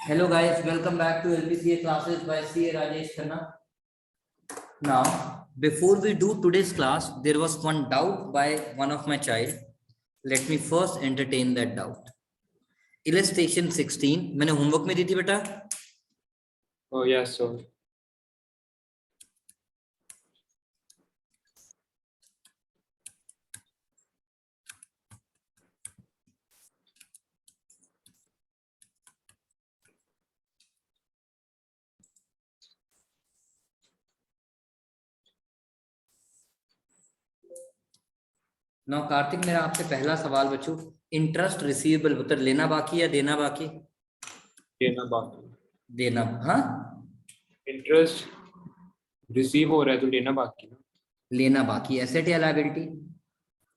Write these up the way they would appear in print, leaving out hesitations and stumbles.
Hello guys, welcome back to LBCA classes by CA Rajesh Khanna. Now, before we do today's class, there was one doubt by one of my child. Let me first entertain that doubt. Illustration 16, मैंने homework में दी थी बेटा? Oh yes, sir. Now Kartik, मेरा आपसे पहला सवाल बच्चों, interest receivable मतलब लेना बाकी या देना बाकी? देना बाकी. देना. हाँ, इंटरेस्ट रिसीव हो रहा है तो लेना बाकी ना. लेना बाकी. एसेट या लायबिलिटी?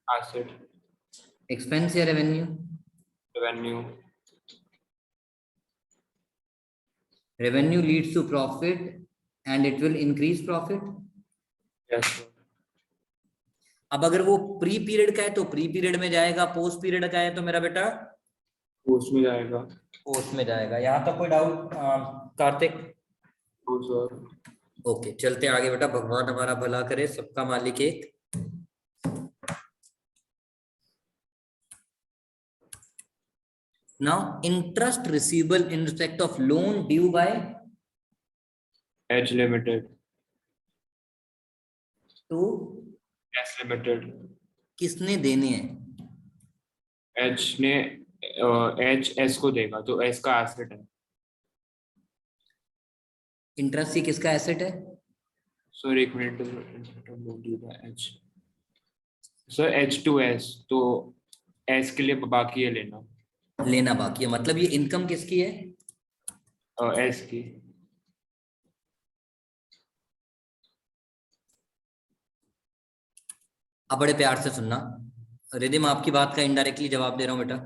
एसेट. एक्सपेंस या revenue? Revenue. Revenue leads to profit and it will increase profit. Yes sir. अब अगर वो प्री पीरियड का है तो प्री पीरियड में जाएगा, पोस्ट पीरियड का है तो मेरा बेटा पोस्ट में जाएगा. पोस्ट में जाएगा. यहाँ तक कोई डाउट कार्तिक? तो सर. ओके, चलते आगे बेटा. भगवान हमारा भला करे, सबका मालिक एक. Now interest receivable in respect of loan due by H limited. to S limited. किसने देने हैं? एच ने एच एस को देगा तो एस का एसेट है. इंटरेस्ट ही किसका एसेट है? सर एक minute. H sir H two S तो एस के लिए बाकी है लेना. लेना बाकी है मतलब ये इनकम किसकी है? एस की. अब बड़े प्यार से सुनना. रिदिम, आपकी बात का इनडायरेक्टली जवाब दे रहा हूं बेटा.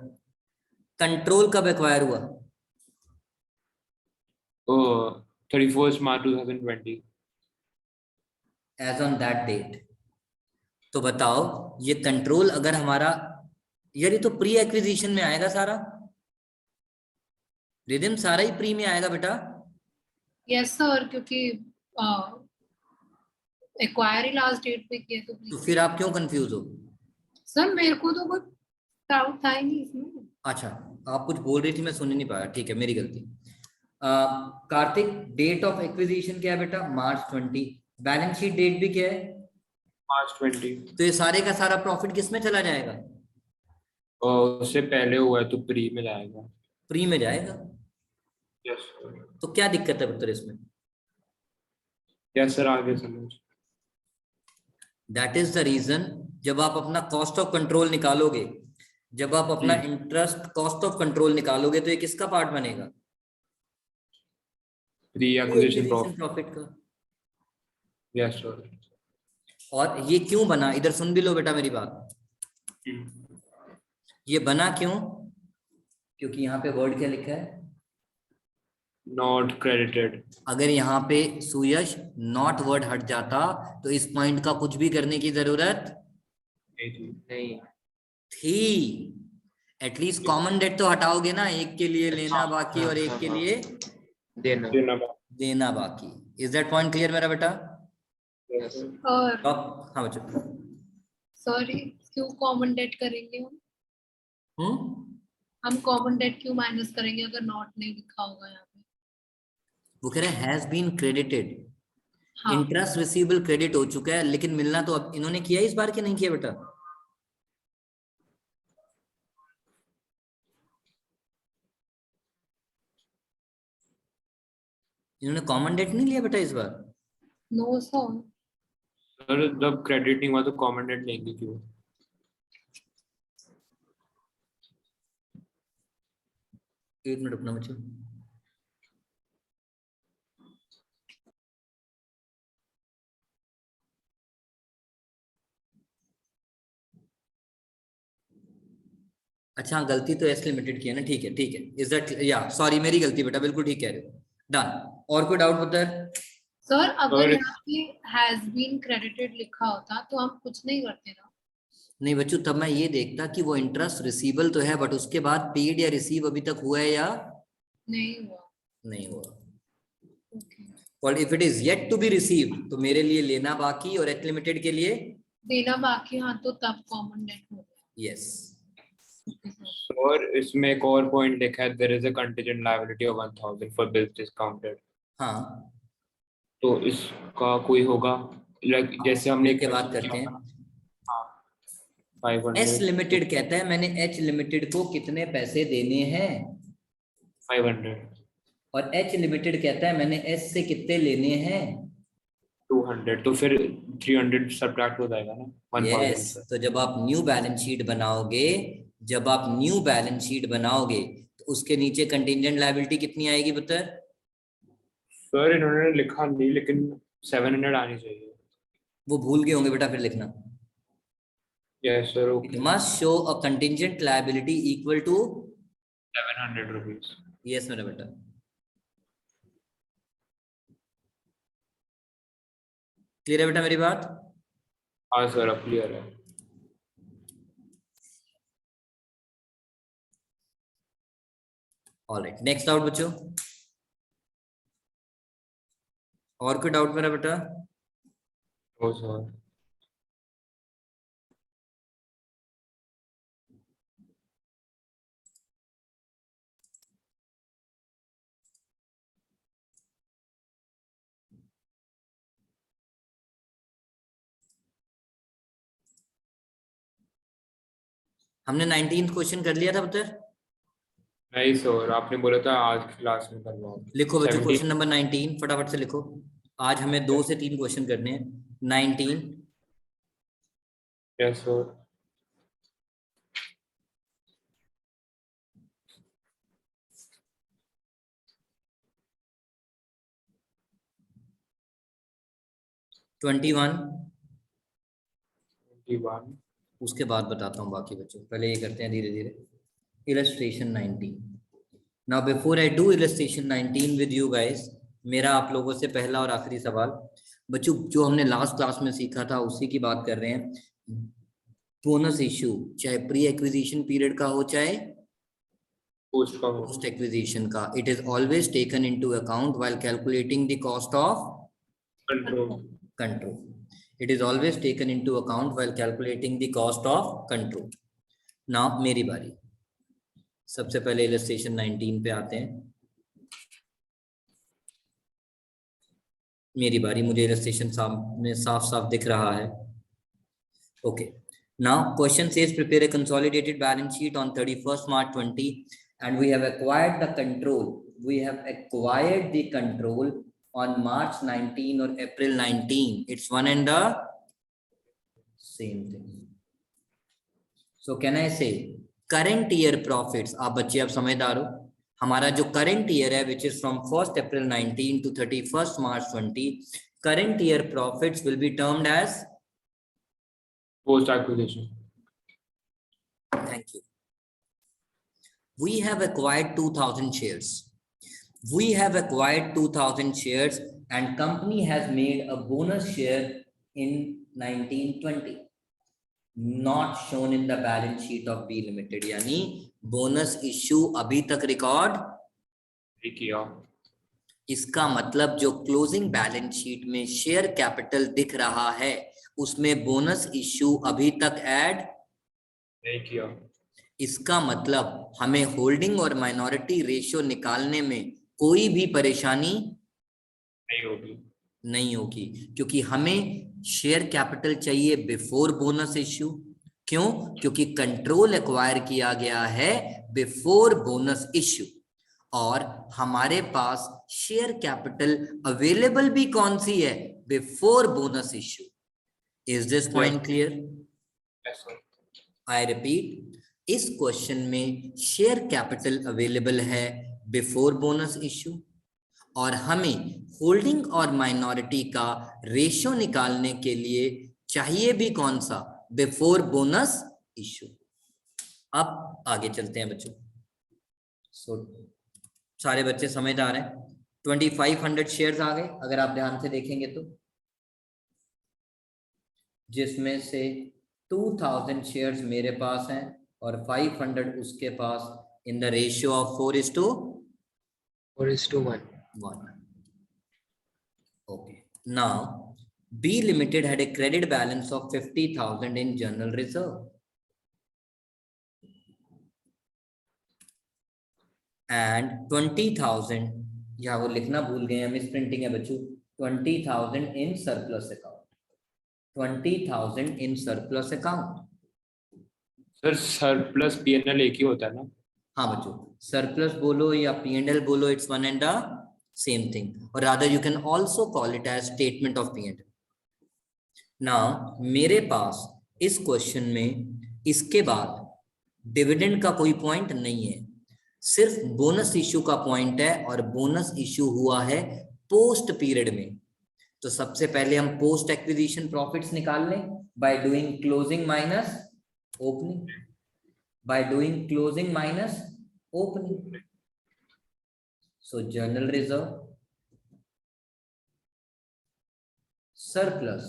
कंट्रोल कब एक्वायर हुआ? 31 March 2020. As on that date. तो बताओ ये कंट्रोल अगर हमारा, यार ये तो प्री एक्विजिशन में आएगा सारा. रिदिम सारा ही प्री में आएगा बेटा. यस सर, क्योंकि एक्वायरी लास्ट डेट पे किया तो फिर आप क्यों कंफ्यूज हो? सर मेरे को तो कुछ डाउट था ही नहीं इसमें. अच्छा, आप कुछ बोल रही थी, मैं सुन नहीं पाया. ठीक है, मेरी गलती. कार्तिक, डेट ऑफ एक्विजिशन क्या है बेटा? मार्च 20. बैलेंस शीट डेट भी क्या है? मार्च 20. तो ये सारे का सारा प्रॉफिट किस में चला जाएगा? उससे पहले हुआ है तो प्री में जाएगा. प्री में जाएगा. Yes sir. तो क्या दिक्कत है पुत्र इसमें? यस सर, आगे समझ. That is the reason. जब आप अपना कॉस्ट ऑफ कंट्रोल निकालोगे, जब आप अपना इंटरेस्ट कॉस्ट ऑफ कंट्रोल निकालोगे तो ये किसका पार्ट बनेगा? प्री एक्विजिशन प्रॉफिट का. Yes sir. और ये क्यों बना, इधर सुन भी लो बेटा मेरी बात. ये बना क्यों? क्योंकि यहाँ पे वर्ड क्या लिखा है? Not credited. अगर यहाँ पे सुयश नॉट वर्ड हट जाता तो इस पॉइंट का कुछ भी करने की जरूरत नहीं थी. एटलीस्ट कॉमन डेट तो हटाओगे ना, एक के लिए लेना बाकी और एक के लिए देना बाकी. इज दैट पॉइंट क्लियर मेरा बेटा? और हाँ बच्चों. सॉरी, क्यों कॉमन डेट करेंगे हम कॉमन डेट क्यों माइनस करेंगे अगर नॉट नहीं लिखा होगा यहाँ पे? वो कह रहे हैं हैज बीन क्रेडिटेड. हाँ. इंटरेस्ट रिसीवेबल क्रेडिट हो चुका है, लेकिन मिलना तो अब इन्होंने किया इस बार कि नहीं किया बेटा? इन्होंने कॉमन डेट नहीं लिया बेटा इस बार? No sir. सर जब क्रेडिट नहीं हुआ तो कॉमन डेट लेंगे क्यों? एक मिनट रुकना बच्चों. अच्छा, गलती तो एस लिमिटेड की है ना. ठीक है ठीक है. इज दैट या सॉरी, मेरी गलती बेटा, बिल्कुल ठीक कह रहे हो. डन. और कोई डाउट बता? सर अगर यहाँ पे हैज बीन क्रेडिटेड लिखा होता तो हम कुछ नहीं करते ना. नहीं बच्चों, तब मैं ये देखता कि वो इंटरेस्ट रिसीवेबल तो है बट उसके बाद पेड या रिसीव अभी तक हुआ है या नहीं हुआ. नहीं होगा। Okay. और if it is yet to be received तो मेरे लिए लेना बाकी और एच लिमिटेड के लिए देना बाकी, हाँ, तो तब कॉमन डेट हो गया। यस। Okay, sir. और इसमें एक और पॉइंट लिखा है, there is a contingent liability of 1000 for bills discounted. हाँ, तो इसका कोई होगा, लाइक जैसे हमने मिलके बात करते हैं। 500 एस लिमिटेड कहता है मैंने एच लिमिटेड को कितने पैसे देने हैं, 500 और एच लिमिटेड कहता है मैंने एस से कितने लेने हैं। 200, तो फिर 300 सब्ट्रैक्ट हो जाएगा ना 1000 यस, से। तो जब आप न्यू बैलेंस शीट बनाओगे, जब आप न्यू बैलेंस शीट बनाओगे तो उसके नीचे कंटिंजेंट लायबिलिटी कितनी आएगी पुत्र? सर इन्होंने लिखा नहीं, लेकिन 700 आनी चाहिए। वो भूल गए होंगे बेटा, फिर लिखना। Yes sir, it okay. Must show a contingent liability equal to 700 rupees. Yes मेरा बेटा। क्लियर है बेटा मेरी बात? हाँ सर, अब क्लियर है। ऑलराइट, नेक्स्ट डाउट बच्चों, और कोई डाउट मेरा बेटा? ओ सर, हमने 19th क्वेश्चन कर लिया था पुत्र। नहीं सर, आपने बोला था आज की क्लास में करवाओ। लिखो बच्चों 17। क्वेश्चन नंबर 19 फटाफट से लिखो। आज हमें 2 से 3 क्वेश्चन करने हैं। 19 यस सर। 21 21। उसके बाद बताता हूँ बाकी बच्चों, पहले ये करते हैं धीरे धीरे। Illustration 19। Now before I do illustration 19 with you guys, मेरा आप लोगों से पहला और आखिरी सवाल बच्चों, जो हमने लास्ट क्लास में सीखा था उसी की बात कर रहे हैं। बोनस इश्यू चाहे प्री एक्विजिशन पीरियड का हो चाहे पोस्ट का हो। पोस्ट एक्विजिशन का, it is always taken into account while calculating the cost of control. control. It is always taken into account while calculating the cost of control. Now मेरी बारी, सबसे पहले इलस्ट्रेशन 19 पे आते हैं। मेरी बारी, मुझे इलस्ट्रेशन सामने साफ साफ दिख रहा है। Okay. Now question says prepare a consolidated balance sheet on 31st March 20 and we have acquired the control. We have acquired the control on March 19 or April 19. It's one and the same thing. So can I say current year profits? आप बच्चे अब समझदार हो, हमारा जो current year है which is from 1st April 19 to 31st March 20, current year profits will be termed as, post acquisition. thank you, we have acquired 2000 shares. We have acquired 2000 shares and company has made a bonus share in 1920, not shown in the balance sheet of B Limited. यानी bonus issue अभी तक record किया। इसका मतलब जो closing balance sheet में share capital दिख रहा है उसमें बोनस इश्यू अभी तक ऐड नहीं किया। इसका मतलब हमें होल्डिंग और माइनॉरिटी रेशियो निकालने में कोई भी परेशानी नहीं होगी। नहीं होगी, क्योंकि हमें शेयर कैपिटल चाहिए बिफोर बोनस इश्यू। क्यों? क्योंकि कंट्रोल एक्वायर किया गया है बिफोर बोनस इश्यू, और हमारे पास शेयर कैपिटल अवेलेबल भी कौन सी है? Before bonus issue. Is this point clear? Yes sir. I repeat, इस क्वेश्चन में शेयर कैपिटल अवेलेबल है बिफोर बोनस इश्यू, और हमें होल्डिंग और माइनॉरिटी का रेशियो निकालने के लिए चाहिए भी कौन सा? Before bonus issue. अब आगे चलते हैं बच्चों। सारे बच्चे समझदार हैं। 2500 शेयर्स आ गए अगर आप ध्यान से देखेंगे तो, जिसमें से 2000 शेयर्स मेरे पास हैं और 500 उसके पास, in the ratio of 4:1। 4:1. 1. Okay. Now, B Limited had a credit balance of 50,000 in general reserve. And 20,000, यहाँ वो लिखना भूल गए हैं, मिस प्रिंटिंग है बच्चों, 20,000 in surplus account. 20,000 in surplus account. Sir surplus P&L एक ही होता है ना? हाँ बच्चों, सरप्लस बोलो या P&L बोलो, it's one and the same thing. Or rather you can also call it as statement of P&L. Now मेरे पास इस क्वेश्चन में इसके बाद डिविडेंड का कोई पॉइंट नहीं है, सिर्फ बोनस इश्यू का पॉइंट है, और बोनस इश्यू हुआ है पोस्ट पीरियड में. तो सबसे पहले हम पोस्ट एक्विजिशन प्रॉफिट्स निकाल लें by doing closing minus opening, by doing closing minus opening. So general reserve surplus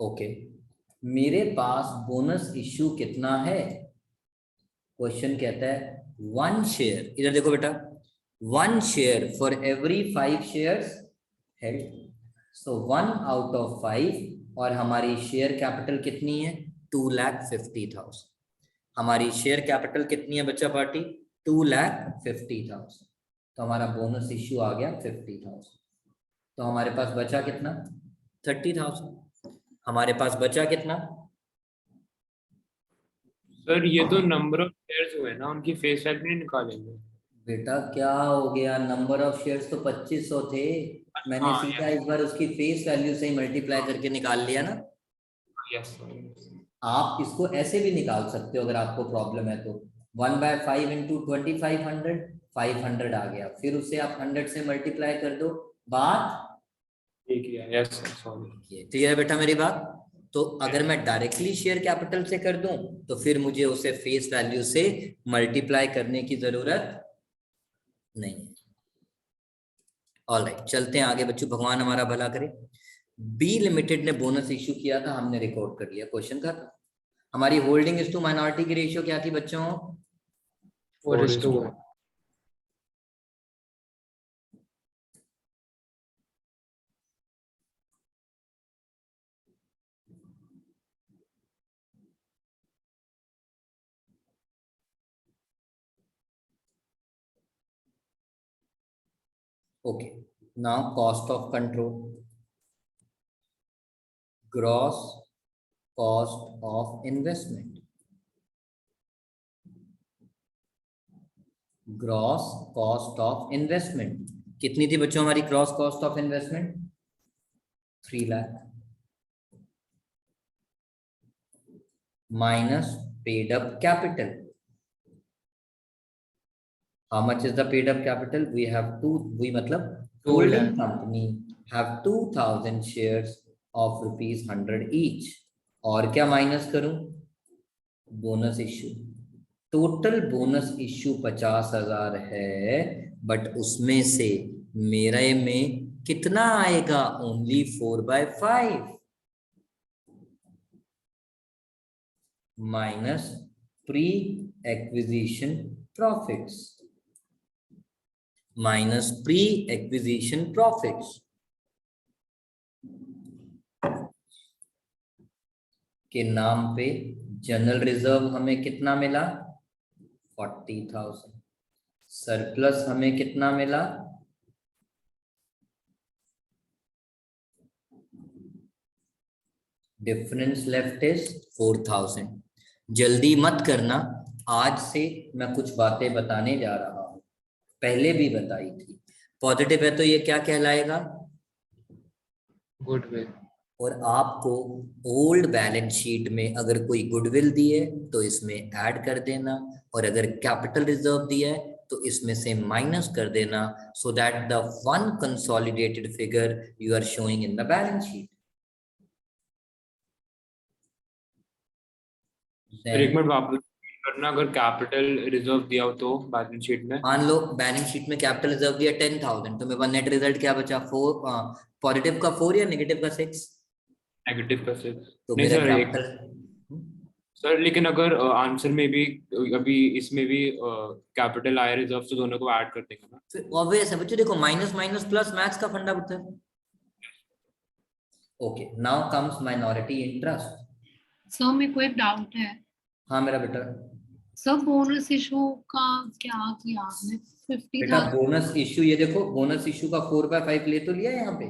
okay. मेरे पास बोनस इश्यू कितना है? क्वेश्चन कहता है 1 शेयर. इधर देखो बेटा, 1 share for every 5 shares held. So 1 out of 5, और हमारी शेयर कैपिटल कितनी है? 2,50,000. हमारी शेयर कैपिटल कितनी है बच्चा पार्टी? 2,50,000. तो हमारा बोनस इश्यू आ गया 50,000. तो हमारे पास बचा कितना? 30,000. हमारे पास बचा कितना? सर ये तो नंबर ऑफ शेयर्स हुए ना, उनकी फेस वैल्यू नहीं निकालेंगे? बेटा क्या हो गया, नंबर ऑफ शेयर्स तो 2500 थे, मैंने हाँ, सीधा इस बार उसकी फेस वैल्यू से ही मल्टीप्लाई करके निकाल लिया ना. यस आप इसको ऐसे भी निकाल सकते हो अगर आपको प्रॉब्लम है तो. 1/5 इंटू 2500, 500 आ गया, फिर उसे आप 100 से मल्टीप्लाई कर दो. बात ठीक है. Yes sorry. क्लियर है बेटा मेरी बात? तो अगर मैं डायरेक्टली शेयर कैपिटल से कर दूं तो फिर मुझे उसे फेस वैल्यू से मल्टीप्लाई करने की जरूरत नहीं है. ऑलराइट, चलते हैं आगे बच्चों, भगवान हमारा भला करे. बी लिमिटेड ने बोनस इश्यू किया था, हमने रिकॉर्ड कर लिया, क्वेश्चन का. हमारी होल्डिंग इज टू माइनॉरिटी की रेशियो क्या थी बच्चों? 4:1. Okay, now cost of control, gross cost of investment, gross cost of investment कितनी थी बच्चों हमारी gross cost of investment? 3 lakh minus paid up capital. How much is the paid up capital? We have मतलब holding company have 2,000 shares of ₹100 each. और क्या minus करूं? Bonus issue. Total bonus issue 50,000 है, but उसमें से मेरे में कितना आएगा? Only 4/5 minus pre acquisition profits, minus pre acquisition profits के नाम पे जनरल रिजर्व हमें कितना मिला? 40,000. सरप्लस हमें कितना मिला? Difference left is 4,000. जल्दी मत करना, आज से मैं कुछ बातें बताने जा रहा हूं, पहले भी बताई थी. पॉजिटिव है तो ये क्या कहलाएगा? गुडविल. और आपको ओल्ड बैलेंस शीट में अगर कोई गुडविल दी है तो इसमें ऐड कर देना, और अगर कैपिटल रिजर्व दिया है तो इसमें से माइनस कर देना, so that the one consolidated figure you are showing in the balance sheet. एक मिनट वापस करना, अगर कैपिटल रिजर्व दिया हो तो बैलेंस शीट में, मान लो बैलेंस शीट में कैपिटल रिजर्व दिया 10,000, तो मेरे पास नेट रिजल्ट क्या बचा? पॉजिटिव का 4 या नेगेटिव का 6? नेगेटिव का 6। तो नहीं मेरा सर, एक कैपिटल सर लेकिन अगर आंसर में भी अभी इसमें भी कैपिटल आई रिजर्व तो दोनों को ऐड कर देंगे ना। फिर ऑब्वियस है बच्चों, देखो माइनस माइनस प्लस मैथ्स का फंडा पुत्र। Okay, now comes minority interest. Sir मेरे को एक डाउट है। हाँ मेरा बेटा। सर बोनस इशू का क्या किया आपने? बेटा 50,000। बोनस इश्यू, ये देखो बोनस इश्यू का 4/5 ले तो लिया है यहाँ पे।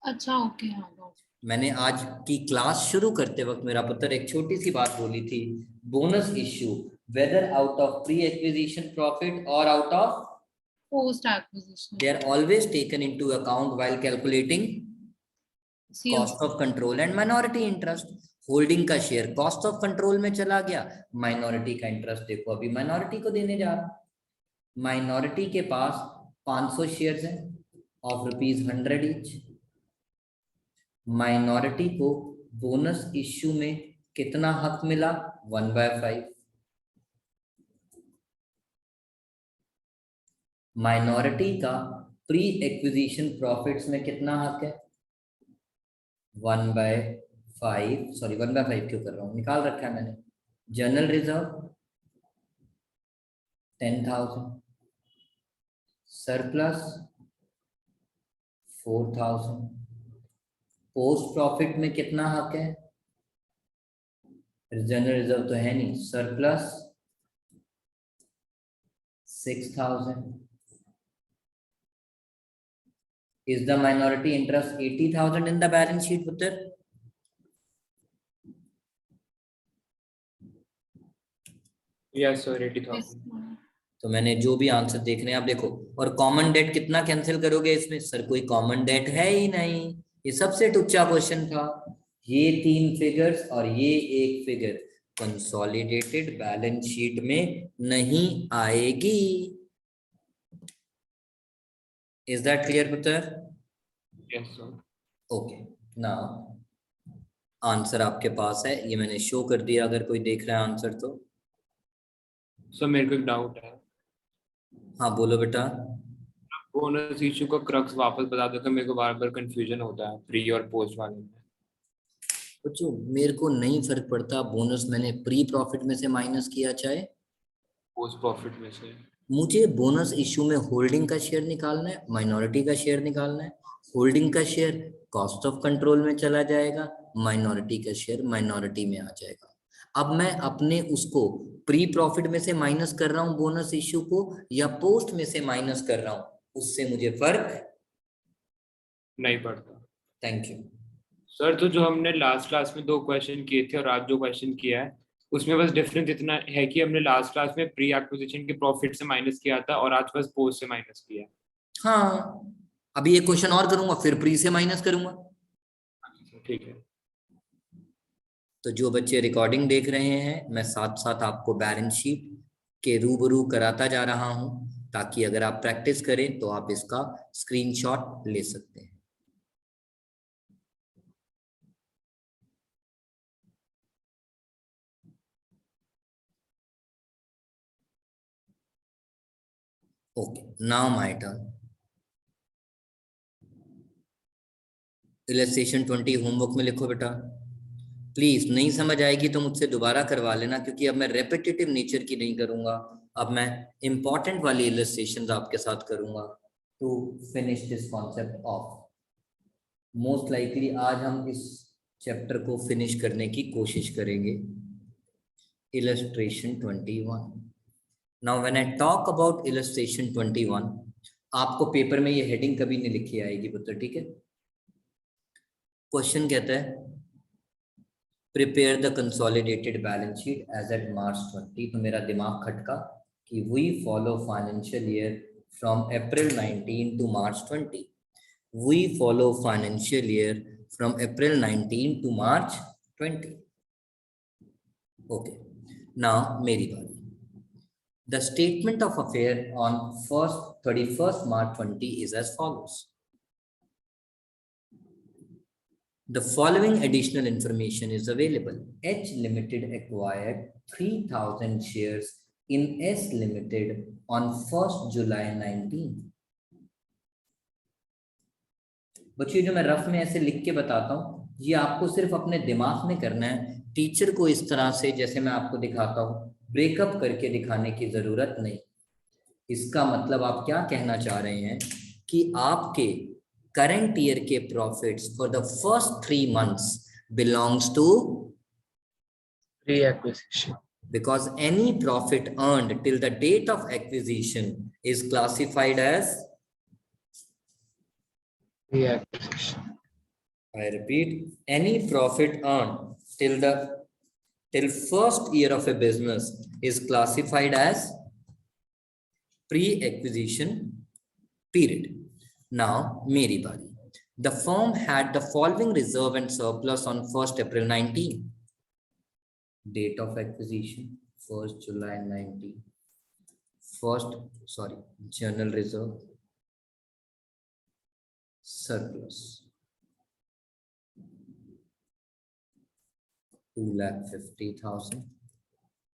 अच्छा ओके, हाँ got it। मैंने आज की क्लास शुरू करते वक्त मेरा पुत्र एक छोटी सी बात बोली थी, bonus issue whether out of pre acquisition profit और out of, post acquisition. they are always taken into account while calculating cost of control and minority interest। Holding का शेयर कॉस्ट ऑफ कंट्रोल में चला गया, minority का interest देखो अभी minority को देने जा रहा। माइनॉरिटी के पास 500 शेयर्स हैं ऑफ ₹100 ईच। माइनॉरिटी को बोनस इश्यू में कितना हक मिला? 1/5। माइनॉरिटी का प्री एक्विजिशन प्रॉफिट्स में कितना हक है? 1/5, सॉरी 1/5 क्यों कर रहा हूं, निकाल रखा है मैंने। General reserve 10,000, surplus 4,000। Post profit में कितना हक है? जनरल रिजर्व तो है नहीं, surplus 6,000। Is the minority interest 80,000 in the balance sheet, पुत्र? Yes sir 80,000। तो मैंने जो भी आंसर देख रहे हैं आप देखो, और कॉमन डेट कितना कैंसिल करोगे इसमें? सर कोई कॉमन डेट है ही नहीं, ये सबसे टुच्चा क्वेश्चन था। ये 3 फिगर्स और ये एक फिगर कंसोलिडेटेड बैलेंस शीट में नहीं आएगी। इज दैट क्लियर पुत्र? Yes sir. Okay, now answer आपके पास है, ये मैंने शो कर दिया, अगर कोई देख रहा है आंसर तो। सर मेरे को एक डाउट है। हाँ बोलो बेटा। बोनस इशू का क्रक्स वापस बता दो, तो मेरे को बार बार कंफ्यूजन होता है प्री और पोस्ट वाले में। बच्चों मेरे को नहीं फर्क पड़ता, बोनस मैंने प्री प्रॉफिट में से माइनस किया चाहे पोस्ट प्रॉफिट में से। मुझे बोनस इश्यू में होल्डिंग का शेयर निकालना है, माइनॉरिटी का शेयर निकालना है। होल्डिंग का शेयर कॉस्ट ऑफ कंट्रोल में चला जाएगा, माइनॉरिटी का शेयर माइनॉरिटी में आ जाएगा। अब मैं अपने उसको प्री प्रॉफिट में से माइनस कर रहा हूं बोनस इश्यू को, या पोस्ट में से माइनस कर रहा हूं, उससे मुझे फर्क नहीं पड़ता। थैंक यू सर तो जो हमने लास्ट क्लास में 2 क्वेश्चन किए थे और आज जो क्वेश्चन किया है उसमें बस डिफरेंस इतना है कि हमने लास्ट क्लास में प्री एक्विजिशन के प्रॉफिट से माइनस किया था और आज बस पोस्ट से माइनस किया है। हाँ, अभी एक क्वेश्चन और करूंगा फिर प्री से माइनस करूंगा। ठीक है। तो जो बच्चे रिकॉर्डिंग देख रहे हैं, मैं साथ साथ आपको बैलेंस शीट के रूबरू कराता जा रहा हूं, ताकि अगर आप प्रैक्टिस करें तो आप इसका स्क्रीनशॉट ले सकते हैं। Okay, now my turn. Illustration 20 homework में लिखो बेटा। प्लीज नहीं समझ आएगी तो मुझसे दोबारा करवा लेना, क्योंकि अब मैं रेपिटेटिव नेचर की नहीं करूंगा, अब मैं इंपॉर्टेंट वाली इलस्ट्रेशंस आपके साथ करूंगा to finish this concept of. Most likely आज हम इस चैप्टर को फिनिश करने की कोशिश करेंगे। Illustration 21। Now when I talk about illustration 21, आपको पेपर में ये हेडिंग कभी नहीं लिखी आएगी पुत्र, ठीक है? क्वेश्चन कहता है prepare the consolidated balance sheet as at March 20। तो मेरा दिमाग खटका कि we follow financial year from April 19 to March 20। We follow financial year from April 19 to March 20। Okay, now मेरी बारी। The statement of affair on 31st March 20 is as follows. The following additional information is available. H Limited acquired 3,000 shares in S Limited on 1st July 19. बच्चों जो मैं rough में ऐसे लिख के बताता हूँ ये आपको सिर्फ अपने दिमाग में करना है, टीचर को इस तरह से जैसे मैं आपको दिखाता हूँ ब्रेकअप करके दिखाने की जरूरत नहीं। इसका मतलब आप क्या कहना चाह रहे हैं कि आपके करंट ईयर के profits for the first 3 months belongs to pre-acquisition. because any profit earned till the date of acquisition is classified as, Pre-acquisition. I repeat, any profit earned till first year of a business is classified as pre-acquisition period. Now, meri bari. The firm had the following reserve and surplus on 1st April 19. Date of acquisition 1st July 19. Journal reserve, surplus 2,50,000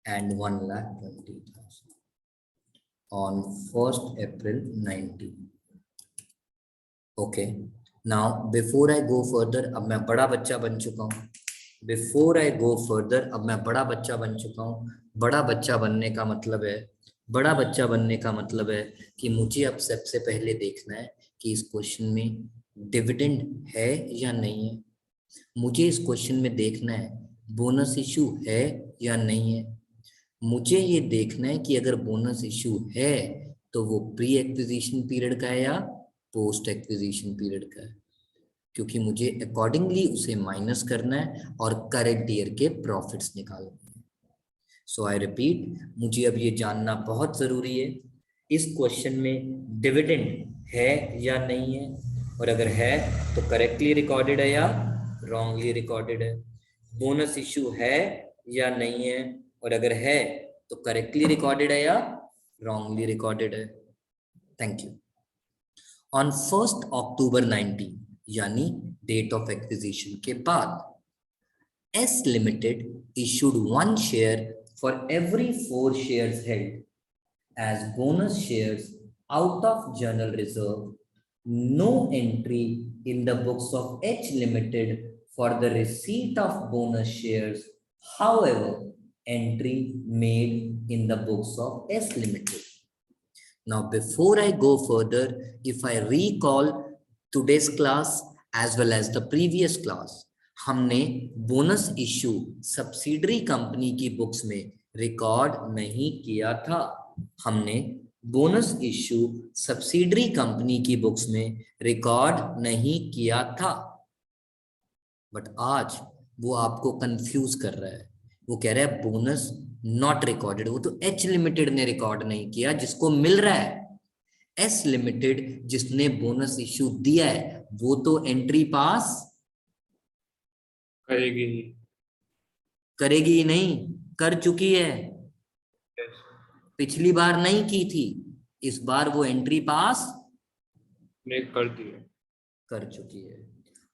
and 1,20,000 on 1st April 19. Okay, now before I go further, अब मैं बड़ा बच्चा बन चुका हूँ। Before I go further, अब मैं बड़ा बच्चा बन चुका हूँ। बड़ा बच्चा बनने का मतलब है कि मुझे अब सबसे पहले देखना है कि इस क्वेश्चन में डिविडेंड है या नहीं है। मुझे इस क्वेश्चन में देखना है बोनस इशू है या नहीं है। मुझे ये देखना है कि अगर बोनस इशू है तो वो प्री एक्विजिशन पीरियड का है या पोस्ट एक्विजिशन पीरियड का है, क्योंकि मुझे अकॉर्डिंगली उसे माइनस करना है और करंट ईयर के प्रॉफिट्स निकालने हैं। सो आई रिपीट, मुझे अब ये जानना बहुत जरूरी है इस क्वेश्चन में डिविडेंड है या नहीं है, और अगर है तो करेक्टली रिकॉर्डेड है या रॉन्गली रिकॉर्डेड है। बोनस इशू है या नहीं है, और अगर है तो करेक्टली रिकॉर्डेड है या रॉन्गली रिकॉर्डेड है। Thank you. On 1st October 19 यानी डेट ऑफ एक्विजिशन के बाद S limited issued 1 share for every 4 shares held as bonus shares out of general reserve. No entry in the books of H Limited for the receipt of bonus shares. However, entry made in the books of S Limited. Now, before I go further, if I recall today's class as well as the previous class, हमने bonus issue subsidiary company की books में record नहीं किया था। हमने bonus issue subsidiary company की books में record नहीं किया था, बट आज वो आपको कंफ्यूज कर रहा है। वो कह रहा है बोनस नॉट रिकॉर्डेड, वो तो एच लिमिटेड ने रिकॉर्ड नहीं किया जिसको मिल रहा है। एस लिमिटेड जिसने बोनस इश्यू दिया है वो तो एंट्री पास करेगी ही नहीं, कर चुकी है। पिछली बार नहीं की थी, इस बार वो एंट्री पास कर चुकी है।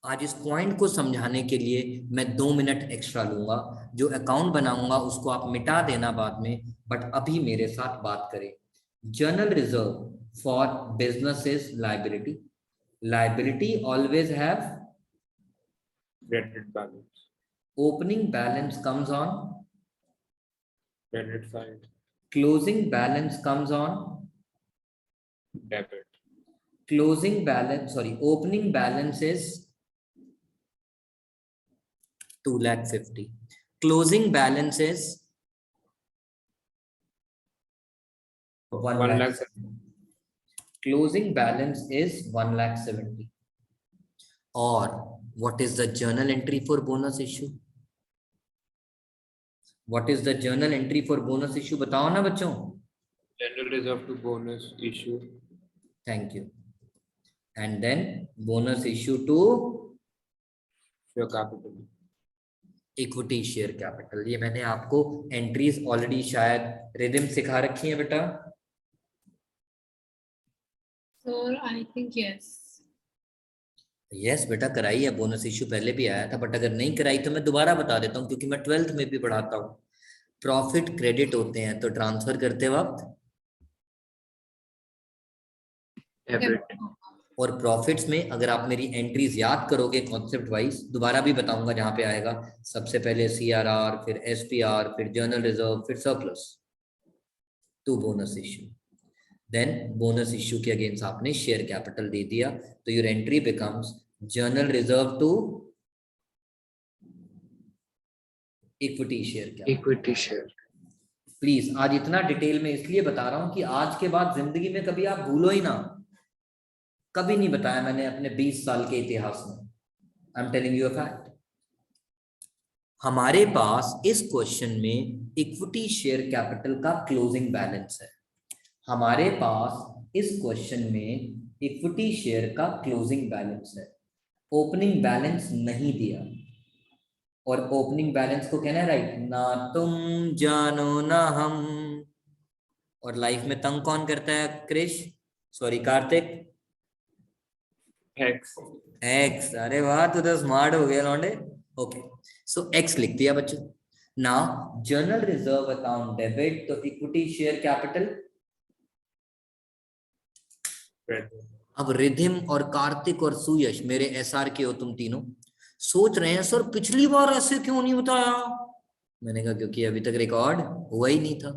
आज इस पॉइंट को समझाने के लिए मैं 2 मिनट एक्स्ट्रा लूंगा। जो अकाउंट बनाऊंगा उसको आप मिटा देना बाद में, बट अभी मेरे साथ बात करें। Journal reserve for business is liability. Liability always have credit balance, opening balance comes on, credit side, closing balance comes on, debit, opening balance is 2,50,000. Closing balance is 1,70,000. Closing balance is 1,70,000. Or what is the journal entry for bonus issue? What is the journal entry for bonus issue? बताओ ना बच्चों। general reserve to bonus issue, Thank you. And then bonus issue to share capital, equity share capital. ये मैंने आपको entries already शायद rhythm सिखा रखी है बेटा। Sir, I think yes. Yes बेटा कराई है, बोनस इश्यू पहले भी आया था, बट अगर नहीं कराई तो मैं दोबारा बता देता हूँ क्योंकि मैं 12th में भी पढ़ाता हूँ। प्रॉफिट क्रेडिट होते हैं तो ट्रांसफर करते वक्त Debit. और प्रॉफिट्स में अगर आप मेरी एंट्रीज याद करोगे कॉन्सेप्ट वाइज, दोबारा भी बताऊंगा जहां पे आएगा, सबसे पहले CRR, फिर SPR, फिर जर्नल रिजर्व, फिर surplus to bonus issue, then bonus issue के अगेंस्ट आपने शेयर कैपिटल दे दिया, तो your entry becomes general reserve to equity share capital. Equity share. Please आज इतना डिटेल में इसलिए बता रहा हूं कि आज के बाद जिंदगी में कभी आप भूलो ही ना, कभी नहीं बताया मैंने अपने 20 साल के इतिहास में। I am telling you a fact. हमारे पास इस क्वेश्चन में इक्विटी शेयर कैपिटल का क्लोजिंग बैलेंस है। हमारे पास इस क्वेश्चन में इक्विटी शेयर का क्लोजिंग बैलेंस है, ओपनिंग बैलेंस नहीं दिया। और ओपनिंग बैलेंस को कहना है राइट, ना तुम जानो ना हम। और लाइफ में तंग कौन करता है Krish, sorry Kartik? X. X. अरे वाह, तू तो स्मार्ट हो गया लौंडे। ओके, सो एक्स लिख दिया बच्चों। Now journal reserve account debit, तो इक्विटी शेयर कैपिटल। अब रिधिम और कार्तिक और सुयश मेरे SR के हो तुम तीनों, सोच रहे हैं सर पिछली बार ऐसे क्यों नहीं बताया। मैंने कहा क्योंकि अभी तक रिकॉर्ड हुआ ही नहीं था,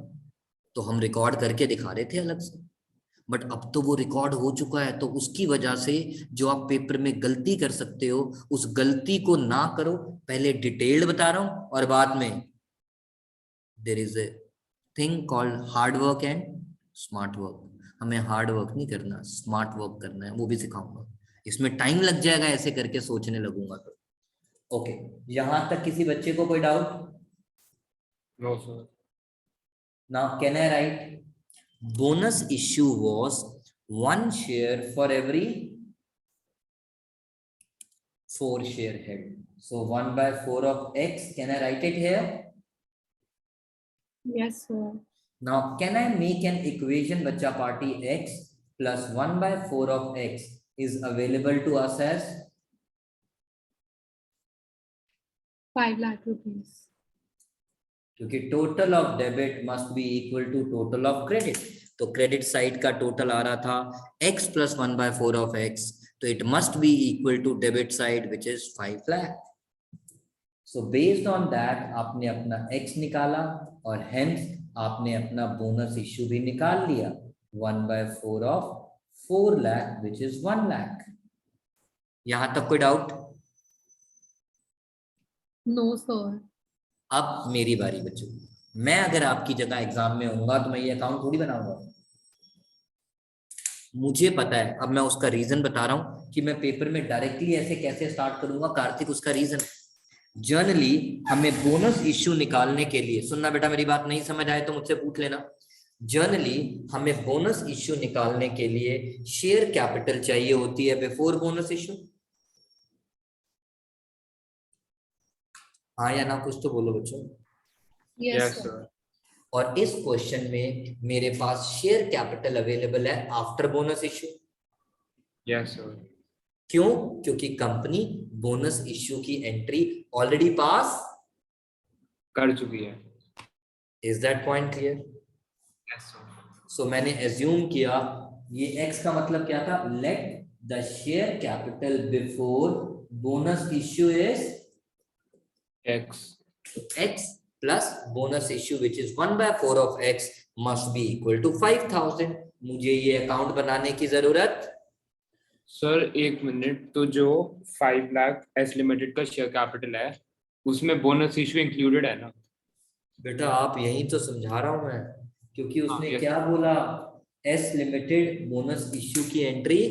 तो हम रिकॉर्ड करके दिखा रहे थे अलग से, बट अब तो वो रिकॉर्ड हो चुका है, तो उसकी वजह से जो आप पेपर में गलती कर सकते हो उस गलती को ना करो। पहले डिटेल्ड बता रहा हूं और बाद में there is a thing called hard work and smart work. हमें हार्ड वर्क नहीं करना, स्मार्ट वर्क करना है, वो भी सिखाऊंगा। इसमें टाइम लग जाएगा ऐसे करके सोचने लगूंगा तो। ओके, यहां तक किसी बच्चे को कोई doubt? No sir. Now can I write bonus issue was 1 share for every 4 share held. So 1/4 of X, can I write it here? Yes, sir. Now can I make an equation bacha party X plus 1/4 of X is available to us as 5 lakh rupees. क्योंकि total of debit must be equal to total of credit, तो credit side का total आ रहा था x plus 1/4 of x, तो it must be equal to debit side which is 5 lakh. So based on that आपने अपना x निकाला और हेंस आपने अपना बोनस इश्यू भी निकाल लिया, 1/4 of 4 lakh which is 1 lakh. यहां तक कोई डाउट? No, sir. अब मेरी बारी बच्चों, मैं अगर आपकी जगह एग्जाम में होऊंगा तो मैं ये अकाउंट थोड़ी बनाऊंगा। मुझे पता है, अब मैं उसका रीजन बता रहा हूं कि मैं पेपर में डायरेक्टली ऐसे कैसे स्टार्ट करूंगा। कार्तिक उसका रीजन, जनरली हमें बोनस इश्यू निकालने के लिए, सुनना बेटा मेरी बात नहीं समझ आए तो मुझसे पूछ लेना। जनरली हमें बोनस इश्यू निकालने के लिए शेयर कैपिटल चाहिए होती है बिफोर बोनस इश्यू। हाँ या ना, कुछ तो बोलो बच्चों। Yes, yes sir. सर। और इस क्वेश्चन में मेरे पास शेयर कैपिटल अवेलेबल है after bonus issue. Yes sir. क्यों? क्योंकि कंपनी बोनस इश्यू की एंट्री ऑलरेडी पास कर चुकी है। Is that point clear? Yes sir. So मैंने एज्यूम किया, ये x का मतलब क्या था, let the share capital before bonus issue is x. x plus bonus issue which is 1/4 of x must be equal to 5000। मुझे ये अकाउंट बनाने की जरूरत? सर एक मिनट, तो जो 5 लाख एस लिमिटेड का शेयर कैपिटल है उसमें बोनस इश्यू इंक्लूडेड है ना? बेटा आप यही तो समझा रहा हूं मैं, क्योंकि उसने yes. क्या बोला, एस लिमिटेड बोनस इश्यू की एंट्री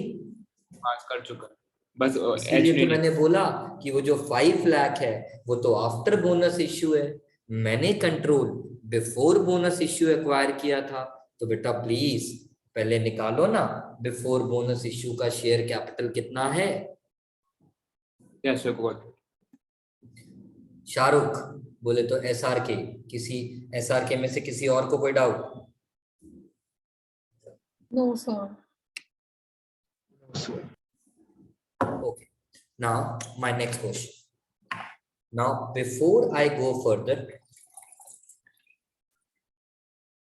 पास कर चुका है, बस इसीलिए तो मैंने बोला कि वो जो 5 लाख है वो तो आफ्टर बोनस इश्यू है, मैंने control before bonus issue acquire किया था। तो बेटा प्लीज पहले निकालो ना बिफोर बोनस इश्यू का शेयर कैपिटल कितना है। Yes sir got. शाहरुख बोले तो SRK, किसी SRK में से किसी और को कोई doubt? No, sir. Okay, now my next question. Now before I go further,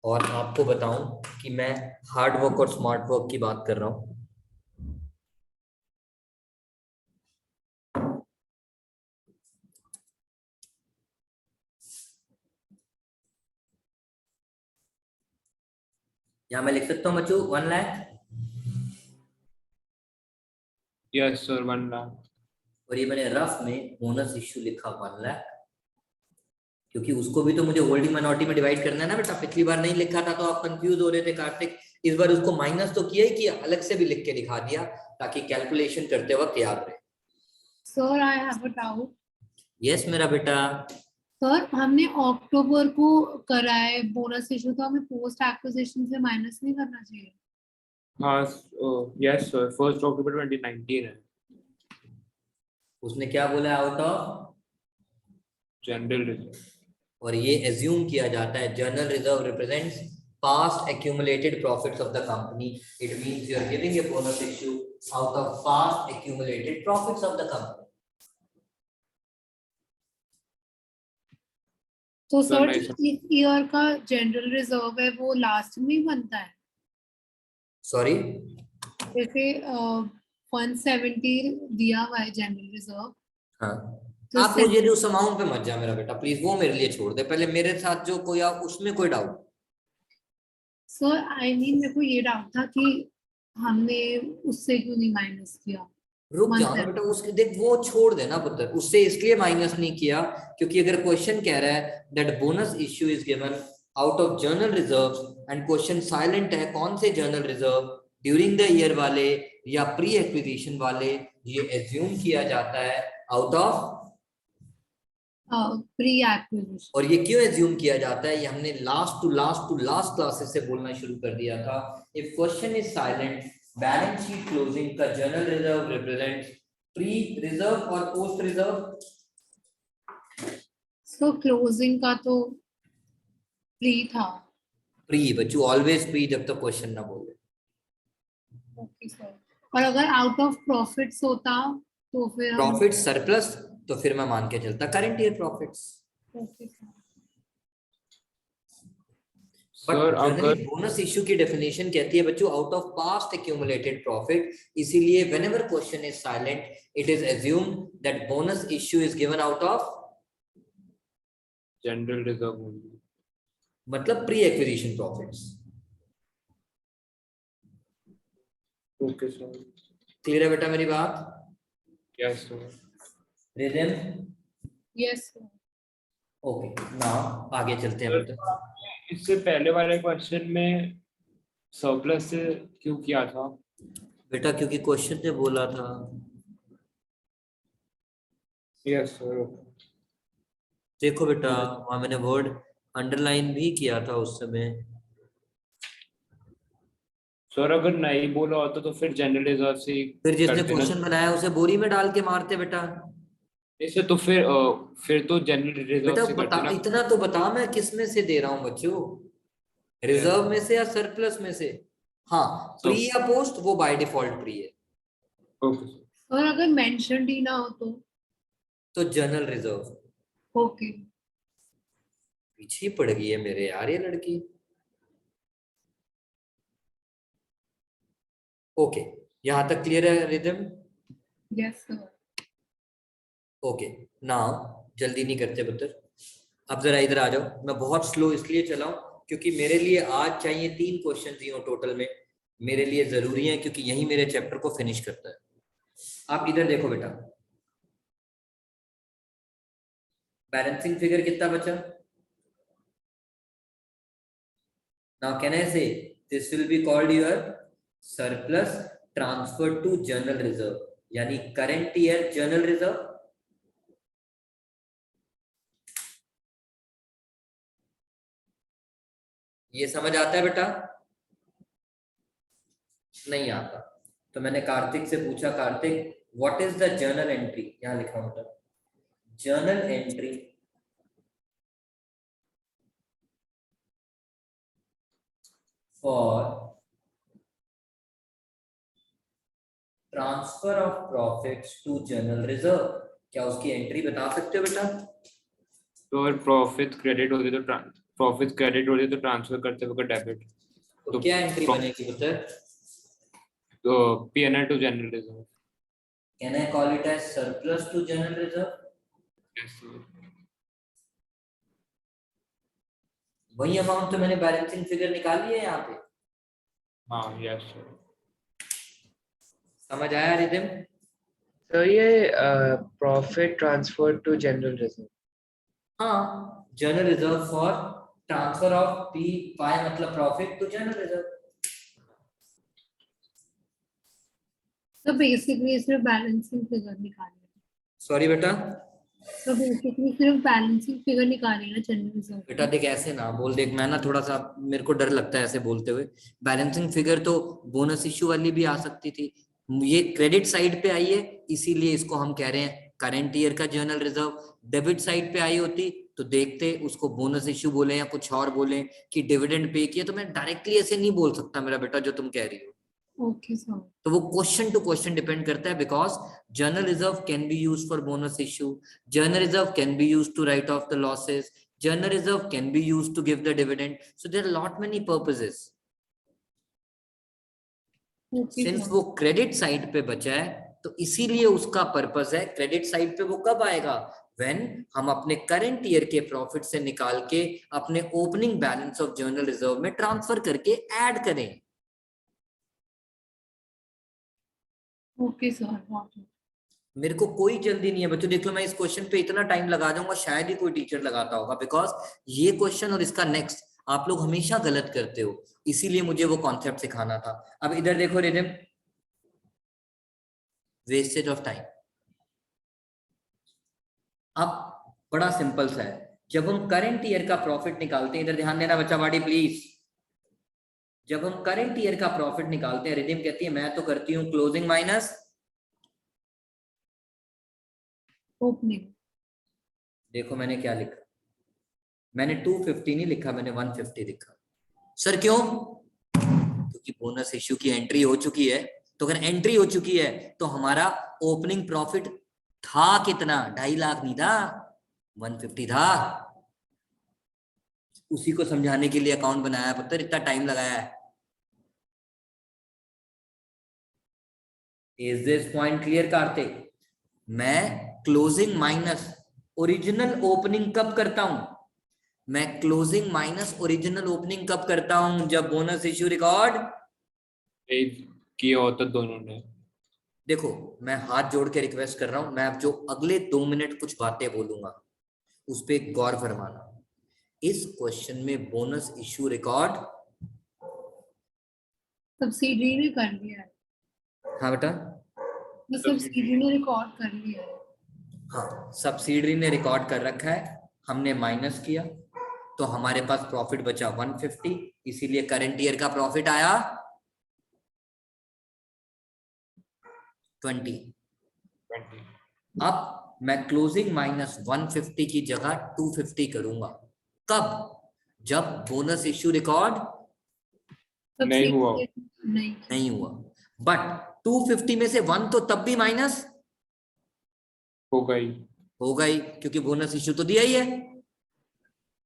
और आपको बताऊं कि मैं हार्ड वर्क और स्मार्ट वर्क की बात कर रहा हूं, यहाँ मैं लिख सकता हूँ बच्चों 1 लाख, यस सर 1 लाख। और ये मैंने रफ में बोनस इश्यू लिखा 1 लाख, क्योंकि उसको भी तो मुझे होल्डिंग माइनॉरिटी में डिवाइड करना है ना बेटा। पिछली बार नहीं लिखा था तो आप कंफ्यूज हो रहे थे कार्तिक, इस बार उसको माइनस तो किया ही किया, अलग से भी लिख के दिखा दिया ताकि कैलकुलेशन करते वक्त याद रहे। Sir I have a doubt. Yes मेरा बेटा। सर हमने अक्टूबर को करा है बोनस इशू, तो हमें पोस्ट एक्विजिशन से माइनस नहीं करना चाहिए? हाँ यस सर 1 अक्टूबर 2019 है उसने क्या बोला आउट ऑफ, जनरल रिजर्व। और ये एज्यूम किया जाता है general reserve represents past accumulated profits of the company. It means you are giving a bonus issue out of past accumulated profits of the company. तो Sir, सर nice. इस year का general reserve है वो last में ही बनता है? Sorry, जैसे 170 दिया हुआ है जनरल रिजर्व, हाँ तो आप मुझे उस अमाउंट पे मत जा मेरा बेटा प्लीज, वो मेरे लिए छोड़ दे, पहले मेरे साथ जो कोई आप उसमें कोई डाउट। सर आई मीन मेरे को ये डाउट था कि हमने उससे क्यों नहीं माइनस किया। रुक जाओ ना बेटा, उसके देख वो छोड़ देना पुत्र, उससे इसलिए माइनस नहीं किया क्योंकि अगर क्वेश्चन कह रहा है that bonus issue is given out of journal reserves and question silent है कौन से journal reserve, during the year वाले या प्री एक्विजिशन वाले, ये एज्यूम किया जाता है आउट ऑफ प्री एक्विजिशन। और ये क्यों एज्यूम किया जाता है, ये हमने लास्ट टू लास्ट क्लासेस से बोलना शुरू कर दिया था। If question is silent, balance sheet closing का general reserve represents pre reserve और पोस्ट रिजर्व। सो क्लोजिंग का तो प्री था। प्री बच्चों ऑलवेज प्री जब तक क्वेश्चन ना बोले। ओके सर, और अगर आउट ऑफ प्रॉफिट्स होता तो फिर हम प्रॉफिट सरप्लस तो फिर मैं मान के चलता current year profits. Okay sir. Sir अगर बोनस इश्यू की डेफिनेशन कहती है बच्चों out of past accumulated profit, इसीलिए whenever question is silent it is assumed that bonus issue is given out of general reserve only, मतलब pre acquisition profits. Okay sir. Clear है बेटा मेरी बात? Yes sir. Ridham yes sir. Okay now आगे चलते हैं बेटा। इससे पहले वाले क्वेश्चन में सरप्लस से क्यों किया था? बेटा क्योंकि क्वेश्चन ने बोला था। Yes sir. देखो बेटा वहां मैंने वर्ड अंडरलाइन भी किया था उस समय। सर अगर नहीं बोला होता तो फिर जनरल रिजर्व से फिर जिसने करते ना। क्वेश्चन बनाया उसे बोरी में डाल के मारते बेटा। इससे तो फिर तो जनरल रिजर्व बेटा से बता, करते ना। इतना तो बता मैं किस में से दे रहा हूँ बच्चों, रिजर्व में से या सरप्लस में से? हाँ प्री या पोस्ट वो बाय डिफॉल्ट प्री है। Okay sir. और अगर मेंशन ही ना हो तो जनरल रिजर्व। ओके। पीछे पड़ गई है मेरे यार ये लड़की। ओके यहां तक क्लियर है rhythm? Yes sir. Okay now जल्दी नहीं करते पुत्र, अब जरा इधर आ जाओ। मैं बहुत स्लो इसलिए चला हूं क्योंकि मेरे लिए आज चाहिए 3 क्वेश्चन ही हो टोटल में, मेरे लिए जरूरी है क्योंकि यही मेरे चैप्टर को फिनिश करता है। आप इधर देखो बेटा, बैलेंसिंग फिगर कितना बचा? Now can I say this will be called your surplus transfer to general reserve, यानी करंट ईयर जनरल रिजर्व। ये समझ आता है बेटा? नहीं आता तो मैंने कार्तिक से पूछा, Kartik what is the journal entry, यहां लिखा होता journal entry for transfer of profits to general reserve. क्या उसकी एंट्री बता सकते हो बेटा? तो प्रॉफिट क्रेडिट होती तो ट्रांसफर करते वक्त डेबिट। तो क्या एंट्री बनेगी पुत्र? तो P&L to general reserve. Can I call it as surplus to general reserve? Yes sir. वही अमाउंट तो मैंने बैलेंसिंग फिगर निकाली है यहाँ पे। हाँ यस सर। समझ आया रिदम? So ये profit transferred to general reserve. हाँ, general reserve for transfer of P pi मतलब प्रॉफिट टू जनरल रिजर्व। तो बेसिकली सिर्फ बैलेंसिंग फिगर निकालना है। सॉरी बेटा, तो बेसिकली सिर्फ बैलेंसिंग फिगर निकालनी है जनरल रिजर्व। बेटा देख ऐसे ना बोल, देख मैं ना थोड़ा सा मेरे को डर लगता है ऐसे बोलते हुए। बैलेंसिंग फिगर तो बोनस इश्यू वाली भी आ सकती थी, ये क्रेडिट साइड पे आई है इसीलिए इसको हम कह रहे हैं करंट ईयर का जनरल रिजर्व। डेबिट साइड पे आई होती तो देखते उसको बोनस इश्यू बोले या कुछ और बोले कि डिविडेंड पे किया, तो मैं डायरेक्टली ऐसे नहीं बोल सकता मेरा बेटा जो तुम कह रही हो। Okay sir. तो वो क्वेश्चन टू क्वेश्चन डिपेंड करता है, because general reserve can be used for bonus issue, general reserve can be used to write off the losses, general reserve can be used to give the dividend, so there are lot many purposes. Okay since sir. वो credit side पे बचा है तो इसीलिए उसका purpose है। Credit side पे वो कब आएगा? व्हेन हम अपने करंट ईयर के प्रॉफिट से निकाल के अपने opening balance of general reserve में ट्रांसफर करके ऐड करें। Okay sir. मेरे को कोई जल्दी नहीं है बच्चों, देख लो मैं इस क्वेश्चन पे इतना टाइम लगा दूंगा शायद ही कोई टीचर लगाता होगा, बिकॉज ये क्वेश्चन और इसका नेक्स्ट आप लोग हमेशा गलत करते हो, इसीलिए मुझे वो कॉन्सेप्ट सिखाना था। अब इधर देखो रिदम, वेस्टेज ऑफ टाइम। अब बड़ा सिंपल सा है, जब हम करंट ईयर का प्रॉफिट निकालते हैं, इधर ध्यान देना बच्चा वाड़ी प्लीज। जब हम करंट ईयर का प्रॉफिट निकालते हैं, रिदम कहती है मैं तो करती हूँ क्लोजिंग माइनस ओपनिंग। देखो मैंने क्या लिखा, मैंने 250 नहीं लिखा, मैंने 150 लिखा। सर क्यों? क्योंकि बोनस इश्यू की एंट्री हो चुकी है, तो अगर एंट्री हो चुकी है तो हमारा ओपनिंग प्रॉफिट था कितना? 2.5 लाख नहीं था, 150 था। उसी को समझाने के लिए अकाउंट बनाया, पता इतना टाइम लगाया है। Is this point clear Kartik? मैं क्लोजिंग माइनस ओरिजिनल ओपनिंग कब करता हूं? मैं क्लोजिंग माइनस ओरिजिनल ओपनिंग कब करता हूं? जब बोनस इश्यू रिकॉर्ड किया होता दोनों ने। देखो मैं हाथ जोड़ के रिक्वेस्ट कर रहा हूं, मैं अब जो अगले 2 मिनट कुछ बातें बोलूंगा उस पर गौर फरमाना। इस क्वेश्चन में बोनस इश्यू रिकॉर्ड सब्सिडी ने कर लिया है। हाँ बेटा, तो सब्सिडी ने रिकॉर्ड कर लिया है। हाँ सब्सिडरी ने रिकॉर्ड कर रखा है, हमने माइनस किया तो हमारे पास प्रॉफिट बचा 150, इसीलिए करंट ईयर का प्रॉफिट आया 20। अब मैं क्लोजिंग माइनस 150 की जगह 250 करूंगा। कब? जब बोनस इश्यू रिकॉर्ड नहीं हुआ। नहीं हुआ। बट 250 में से 1 तो तब भी माइनस हो गई। होगा ही, क्योंकि बोनस इश्यू तो दिया ही है।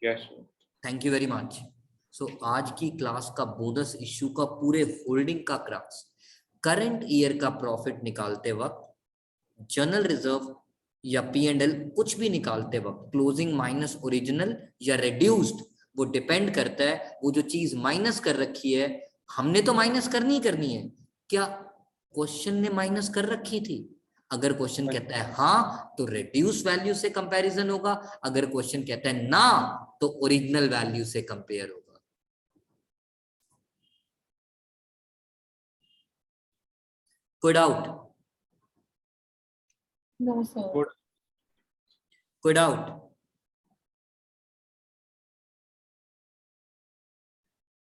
Yes. Thank you very much. So आज की क्लास का बोनस इश्यू का पूरे होल्डिंग का क्रक्स, करंट ईयर का प्रॉफिट निकालते वक्त, जनरल रिजर्व या P&L कुछ भी निकालते वक्त क्लोजिंग माइनस ओरिजिनल या रिड्यूस्ड, वो डिपेंड करता है वो जो चीज माइनस कर रखी है हमने तो माइनस करनी है, क्या क्वेश्चन ने माइनस कर रखी थी? अगर क्वेश्चन कहता है हाँ तो रिड्यूस वैल्यू से कंपैरिजन होगा, अगर क्वेश्चन कहता है ना तो ओरिजिनल वैल्यू से कंपेयर होगा। कोई डाउट? No sir. कोई डाउट?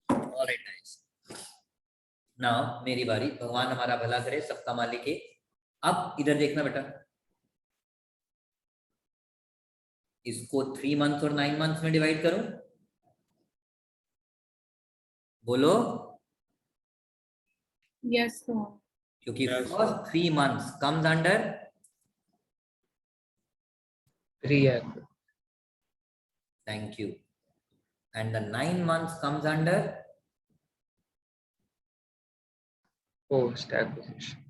Alright nice. नाउ मेरी बारी, भगवान हमारा भला करे, सबका मालिक है। अब इधर देखना बेटा, इसको 3 मंथ्स और 9 मंथ्स में डिवाइड करूं? बोलो। Yes sir. क्योंकि Yes, first 3 months comes under 3 acre. Thank you, and the 9 months comes under Post acquisition.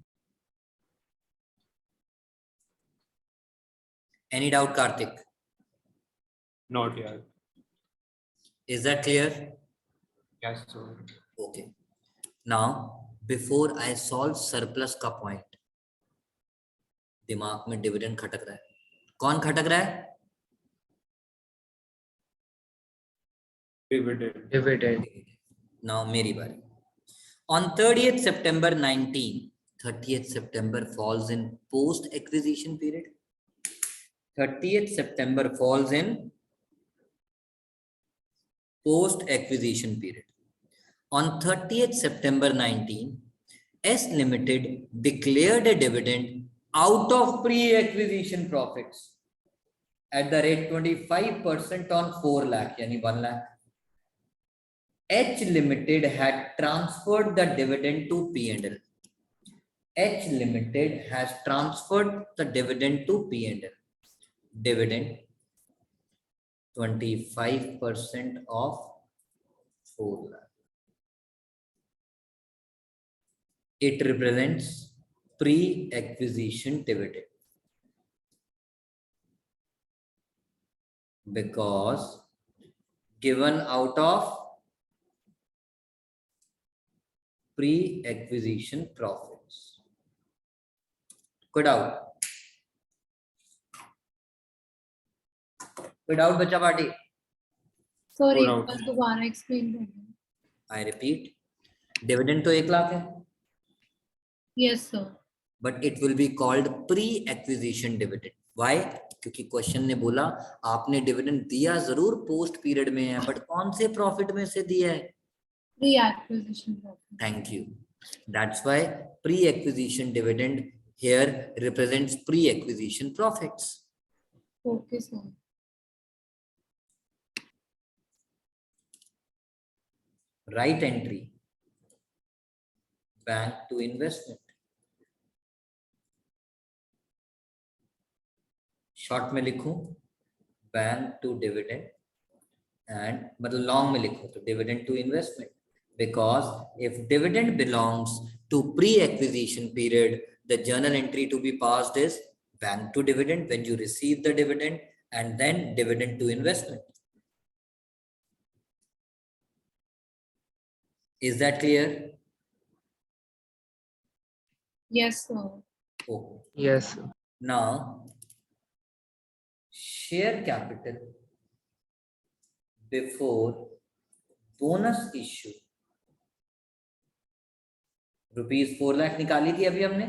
Any doubt Kartik? Not यार। Is that clear? Yes sir. Okay, now before I solve surplus का point, दिमाग में dividend खटक रहा है, कौन खटक रहा है? Dividend. Now मेरी बारी. On 30th September 19, 30th September falls in post acquisition period. 30th September falls in post acquisition period. On 30th September 19, S Limited declared a dividend out of pre-acquisition profits at the rate 25% on 4 lakh, yani 1 lakh. H Limited had transferred the dividend to P&L. H Limited has transferred the dividend to P&L. Dividend 25% of 4 lakh. It represents pre-acquisition dividend because given out of pre-acquisition profits. कोई doubt? कोई doubt बच्चा party? Sorry Hold on. बस दोबारा explain कर दो. I repeat, dividend तो 1 लाख है, yes sir. But it will be called pre acquisition dividend. Why? क्योंकि क्वेश्चन ने बोला आपने डिविडेंड दिया जरूर पोस्ट पीरियड में है, बट कौन से प्रॉफिट में से दिया है? Pre acquisition profit. Thank you. That's why pre-acquisition dividend here represents pre-acquisition profits. Okay sir. Right entry. Bank to investment. Short में लिखूं bank to dividend and मतलब long में लिखूं तो dividend to investment. Because if dividend belongs to pre-acquisition period, the journal entry to be passed is bank to dividend when you receive the dividend and then dividend to investment. Is that clear? Yes sir. Oh. Yes, sir. Now, share capital before bonus issue. Rupees 4 lakh निकाली थी अभी हमने.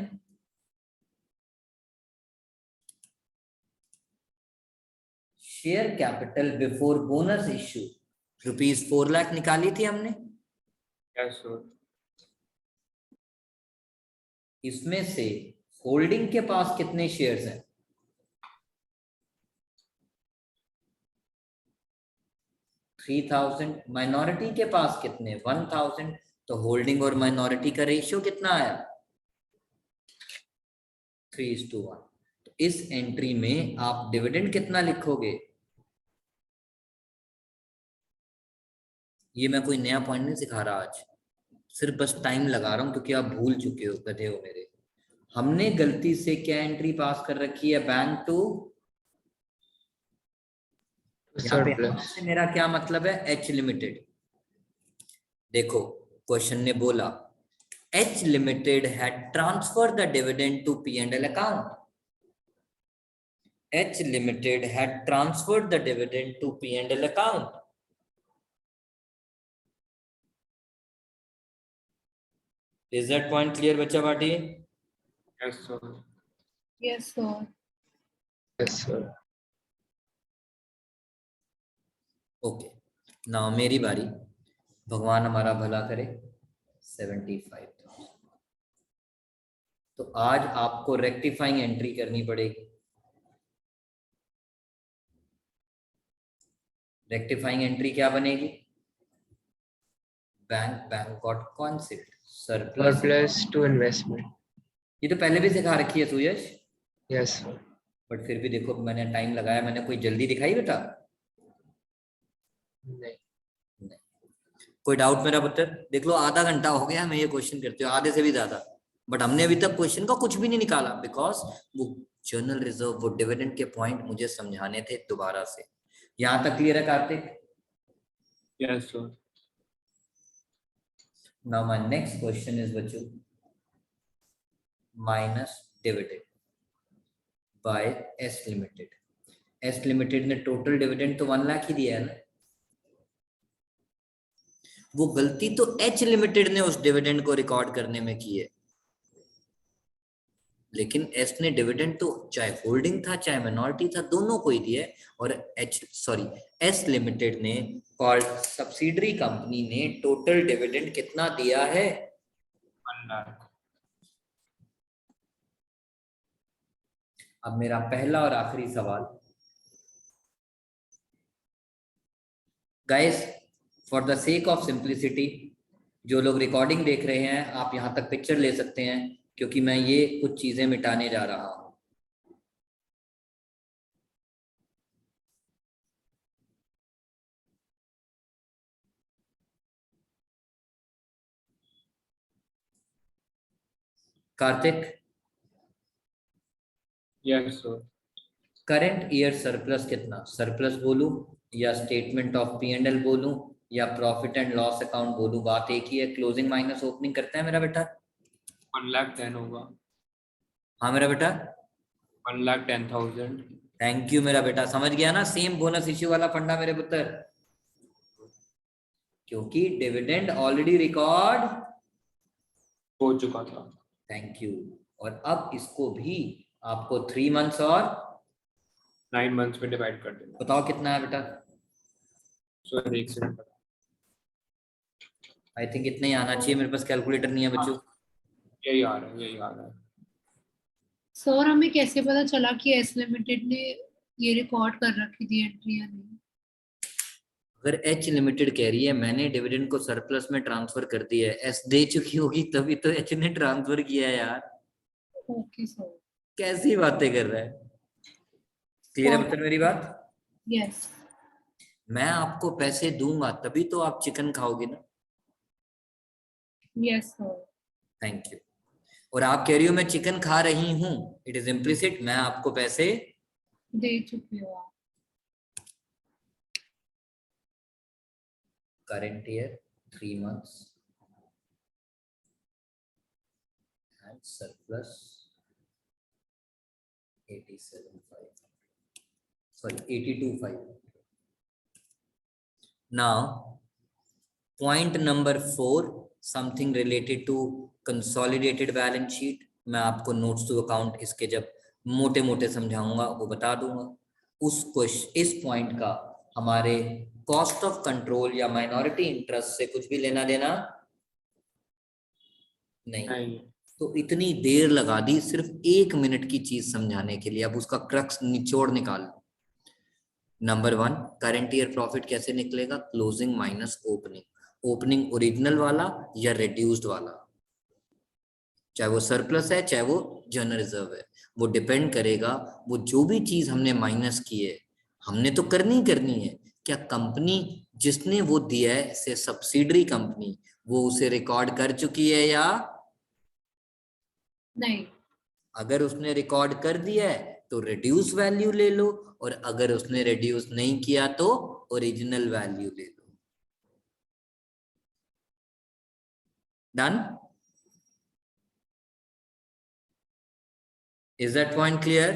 Share capital before bonus issue rupees 4 lakh निकाली थी हमने. Yes, sir. इसमें से holding के पास कितने शेयर्स हैं? 3000. माइनॉरिटी के पास कितने? 1000. तो होल्डिंग और माइनॉरिटी का रेशियो कितना आया? 3:1. तो इस एंट्री में आप डिविडेंड कितना लिखोगे? ये मैं कोई नया पॉइंट नहीं सिखा रहा आज, सिर्फ बस टाइम लगा रहा हूं क्योंकि आप भूल चुके हो, गधे हो मेरे. हमने गलती से क्या एंट्री पास कर रखी है? बैंक टू यहाँ पे Surplus. से मेरा क्या मतलब है? H limited. देखो क्वेश्चन ने बोला H limited had transfer the dividend to P&L account. H limited had transferred the dividend to P&L account. Is that point clear, बच्चा party? Yes, sir. Yes sir. Yes, sir. Okay. Now मेरी बारी. भगवान हमारा भला करे. 75,000. तो आज आपको रेक्टिफाइंग एंट्री करनी पड़ेगी. रेक्टिफाइंग एंट्री क्या बनेगी? Bank got concept surplus. Surplus to investment. ये तो पहले भी सिखा रखी है सुयश, Yes, sir. बट फिर भी देखो मैंने टाइम लगाया. मैंने कोई जल्दी दिखाई बेटा? नहीं. कोई डाउट मेरा पुत्र? देख लो आधा घंटा हो गया मैं ये क्वेश्चन करते हो, आधे से भी ज्यादा, बट हमने अभी तक क्वेश्चन का कुछ भी नहीं निकाला बिकॉज वो जर्नल रिजर्व, वो डिविडेंड के पॉइंट मुझे समझाने थे दोबारा से. यहाँ तक क्लियर है Kartik? Yes, sir. Now my next question is बच्चों minus dividend by S Limited. S Limited ने टोटल डिविडेंड तो 1 लाख ही दिया है ना, वो गलती तो H Limited ने उस डिविडेंड को रिकॉर्ड करने में की है, लेकिन S ने डिविडेंड तो चाहे होल्डिंग था चाहे मिनॉरिटी था दोनों को ही दिया है, और S Limited ने कॉल्ड सब्सिडरी कंपनी ने टोटल डिविडेंड कितना दिया है? 1 लाख। अब मेरा पहला और आखिरी सवाल, guys for the sake of simplicity, जो लोग रिकॉर्डिंग देख रहे हैं आप यहां तक पिक्चर ले सकते हैं, क्योंकि मैं ये कुछ चीजें मिटाने जा रहा हूं। Kartik, yes sir. Current year surplus कितना? सरप्लस बोलूं या स्टेटमेंट ऑफ P&L बोलूं या प्रॉफिट एंड लॉस अकाउंट बोलूं, बात एक ही है, क्लोजिंग माइनस ओपनिंग करता है मेरा बेटा। 1,10,000 होगा। हाँ मेरा बेटा, 1,10,000। थैंक यू मेरा बेटा, समझ गया ना, सेम बोनस इश्यू वाला फंडा मेरे पुत्र, क्योंकि डिविडेंड ऑलरेडी रिकॉर्ड हो चुका था। Thank you. और अब इसको भी आपको 3 मंथ्स और 9 मंथ्स में डिवाइड कर देना। बताओ कितना है बेटा? सर एक सेकंड, आई थिंक इतना ही आना चाहिए, मेरे पास कैलकुलेटर नहीं है बच्चों। यही आ रहा है, यही आ रहा है। सर हमें कैसे पता चला कि एस लिमिटेड ने ये रिकॉर्ड कर रखी थी एंट्री या नहीं? अगर H लिमिटेड कह रही है मैंने डिविडेंड को सरप्लस में ट्रांसफर कर दिया है, S दे चुकी होगी तभी तो H ने ट्रांसफर किया है यार। Okay sir. कैसी बातें कर रहा है? क्लियर है पुत्र मेरी बात? यस। मैं आपको पैसे दूंगा तभी तो आप चिकन खाओगे ना। Yes sir. Thank you. और आप कह रही हो मैं चिकन खा रही हूं, इट इज इम्प्लिसिट, मैं आपको पैसे दे चुके हो आप। current year 3 months and surplus 82.5. Now point number 4, something related to consolidated balance sheet. मैं आपको notes to account इसके जब मोटे मोटे समझाऊंगा वो बता दूंगा। इस पॉइंट का हमारे कॉस्ट ऑफ कंट्रोल या माइनॉरिटी इंटरेस्ट से कुछ भी लेना देना नहीं। तो इतनी देर लगा दी सिर्फ 1 मिनट की चीज समझाने के लिए, अब उसका क्रक्स निचोड़ निकाल लो। नंबर 1, करंट ईयर प्रॉफिट कैसे निकलेगा? Closing minus opening. Opening original वाला या रिड्यूस्ड वाला, चाहे वो सरप्लस है चाहे वो जनरल रिजर्व है, वो डिपेंड करेगा। वो जो भी चीज हमने माइनस की है हमने तो करनी है, क्या कंपनी जिसने वो दिया है से सब्सिडरी कंपनी वो उसे रिकॉर्ड कर चुकी है या नहीं? अगर उसने रिकॉर्ड कर दिया है तो रिड्यूस वैल्यू ले लो, और अगर उसने रिड्यूस नहीं किया तो ओरिजिनल वैल्यू ले लो। Done? Is that point clear?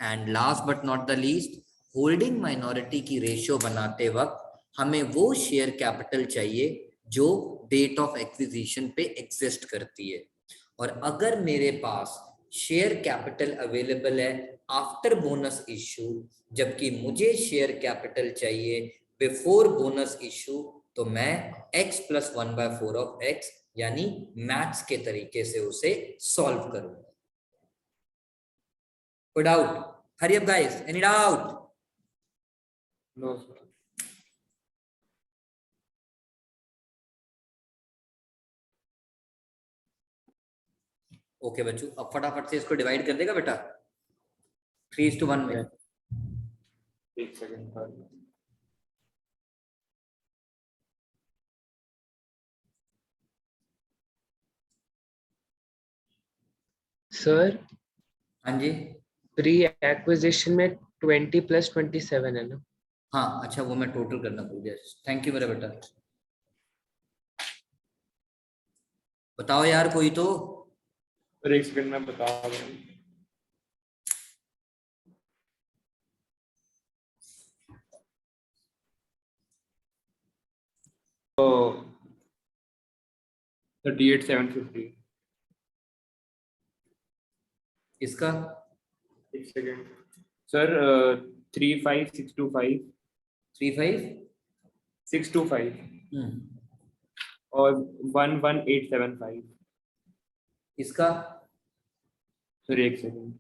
And last but not the least, holding minority की रेशियो बनाते वक्त हमें वो शेयर कैपिटल चाहिए जो डेट ऑफ एक्विजिशन पे एग्जिस्ट करती है, और अगर मेरे पास शेयर कैपिटल अवेलेबल है आफ्टर बोनस इश्यू जबकि मुझे शेयर कैपिटल चाहिए बिफोर बोनस इश्यू, तो मैं x + 1/4 ऑफ x यानी मैथ्स के तरीके से उसे सॉल्व करूंगा। कोई doubt? Hurry up guys, any doubt? No sir. Okay बच्चों, अब फटाफट से इसको डिवाइड कर देगा बेटा 3:1 में। एक सेकंड सर हाँ जी, प्री एक्विजिशन में 20 + 27 है ना? हाँ अच्छा वो मैं टोटल करना भूल गया, थैंक यू मेरा बेटा। बताओ यार कोई तो। सर एक सेकंड में बता रहा हूँ। तो 38,750। इसका एक सेकंड सर 35,625 35। 625 और 11,875। इसका सर एक सेकंड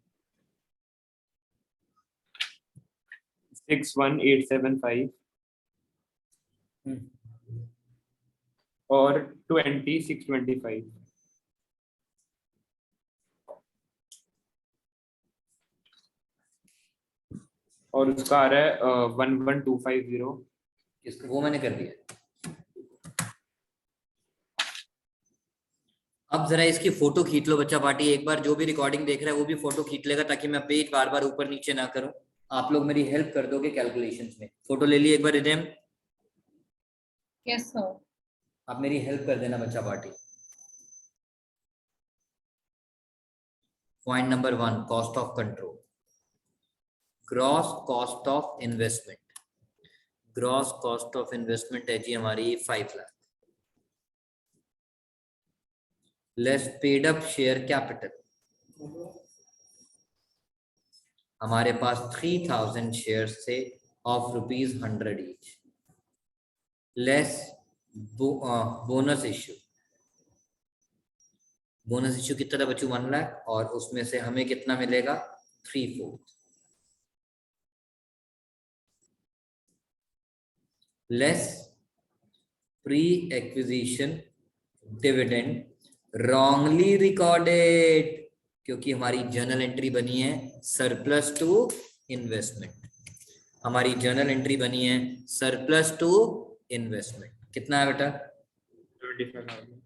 61,875 और 20,625। और उसका आ रहा है 11,250। इसका वो मैंने कर दिया। अब जरा इसकी फोटो खींच लो बच्चा पार्टी, एक बार जो भी रिकॉर्डिंग देख रहा है वो भी फोटो खींच लेगा, ताकि मैं पेज बार बार ऊपर नीचे ना करूं। आप लोग मेरी हेल्प कर दोगे कैलकुलेशंस में। फोटो ले लिए एक बार रिदेम। Yes sir. आप मेरी हेल्प कर देना बच्चा party. Point number 1, cost of control. Gross cost of investment. Gross cost of investment है जी हमारी 5 lakh. Less paid up share capital. हमारे पास 3,000 शेयर से of ₹100 each. Less bonus issue. Bonus issue कितना था बच्चों? 1 लाख, और उसमें से हमें कितना मिलेगा? 3/4। Less pre acquisition dividend wrongly recorded, क्योंकि हमारी जर्नल एंट्री बनी है सरप्लस टू इन्वेस्टमेंट। हमारी जर्नल एंट्री बनी है सरप्लस टू इन्वेस्टमेंट। कितना है बेटा? 25,000।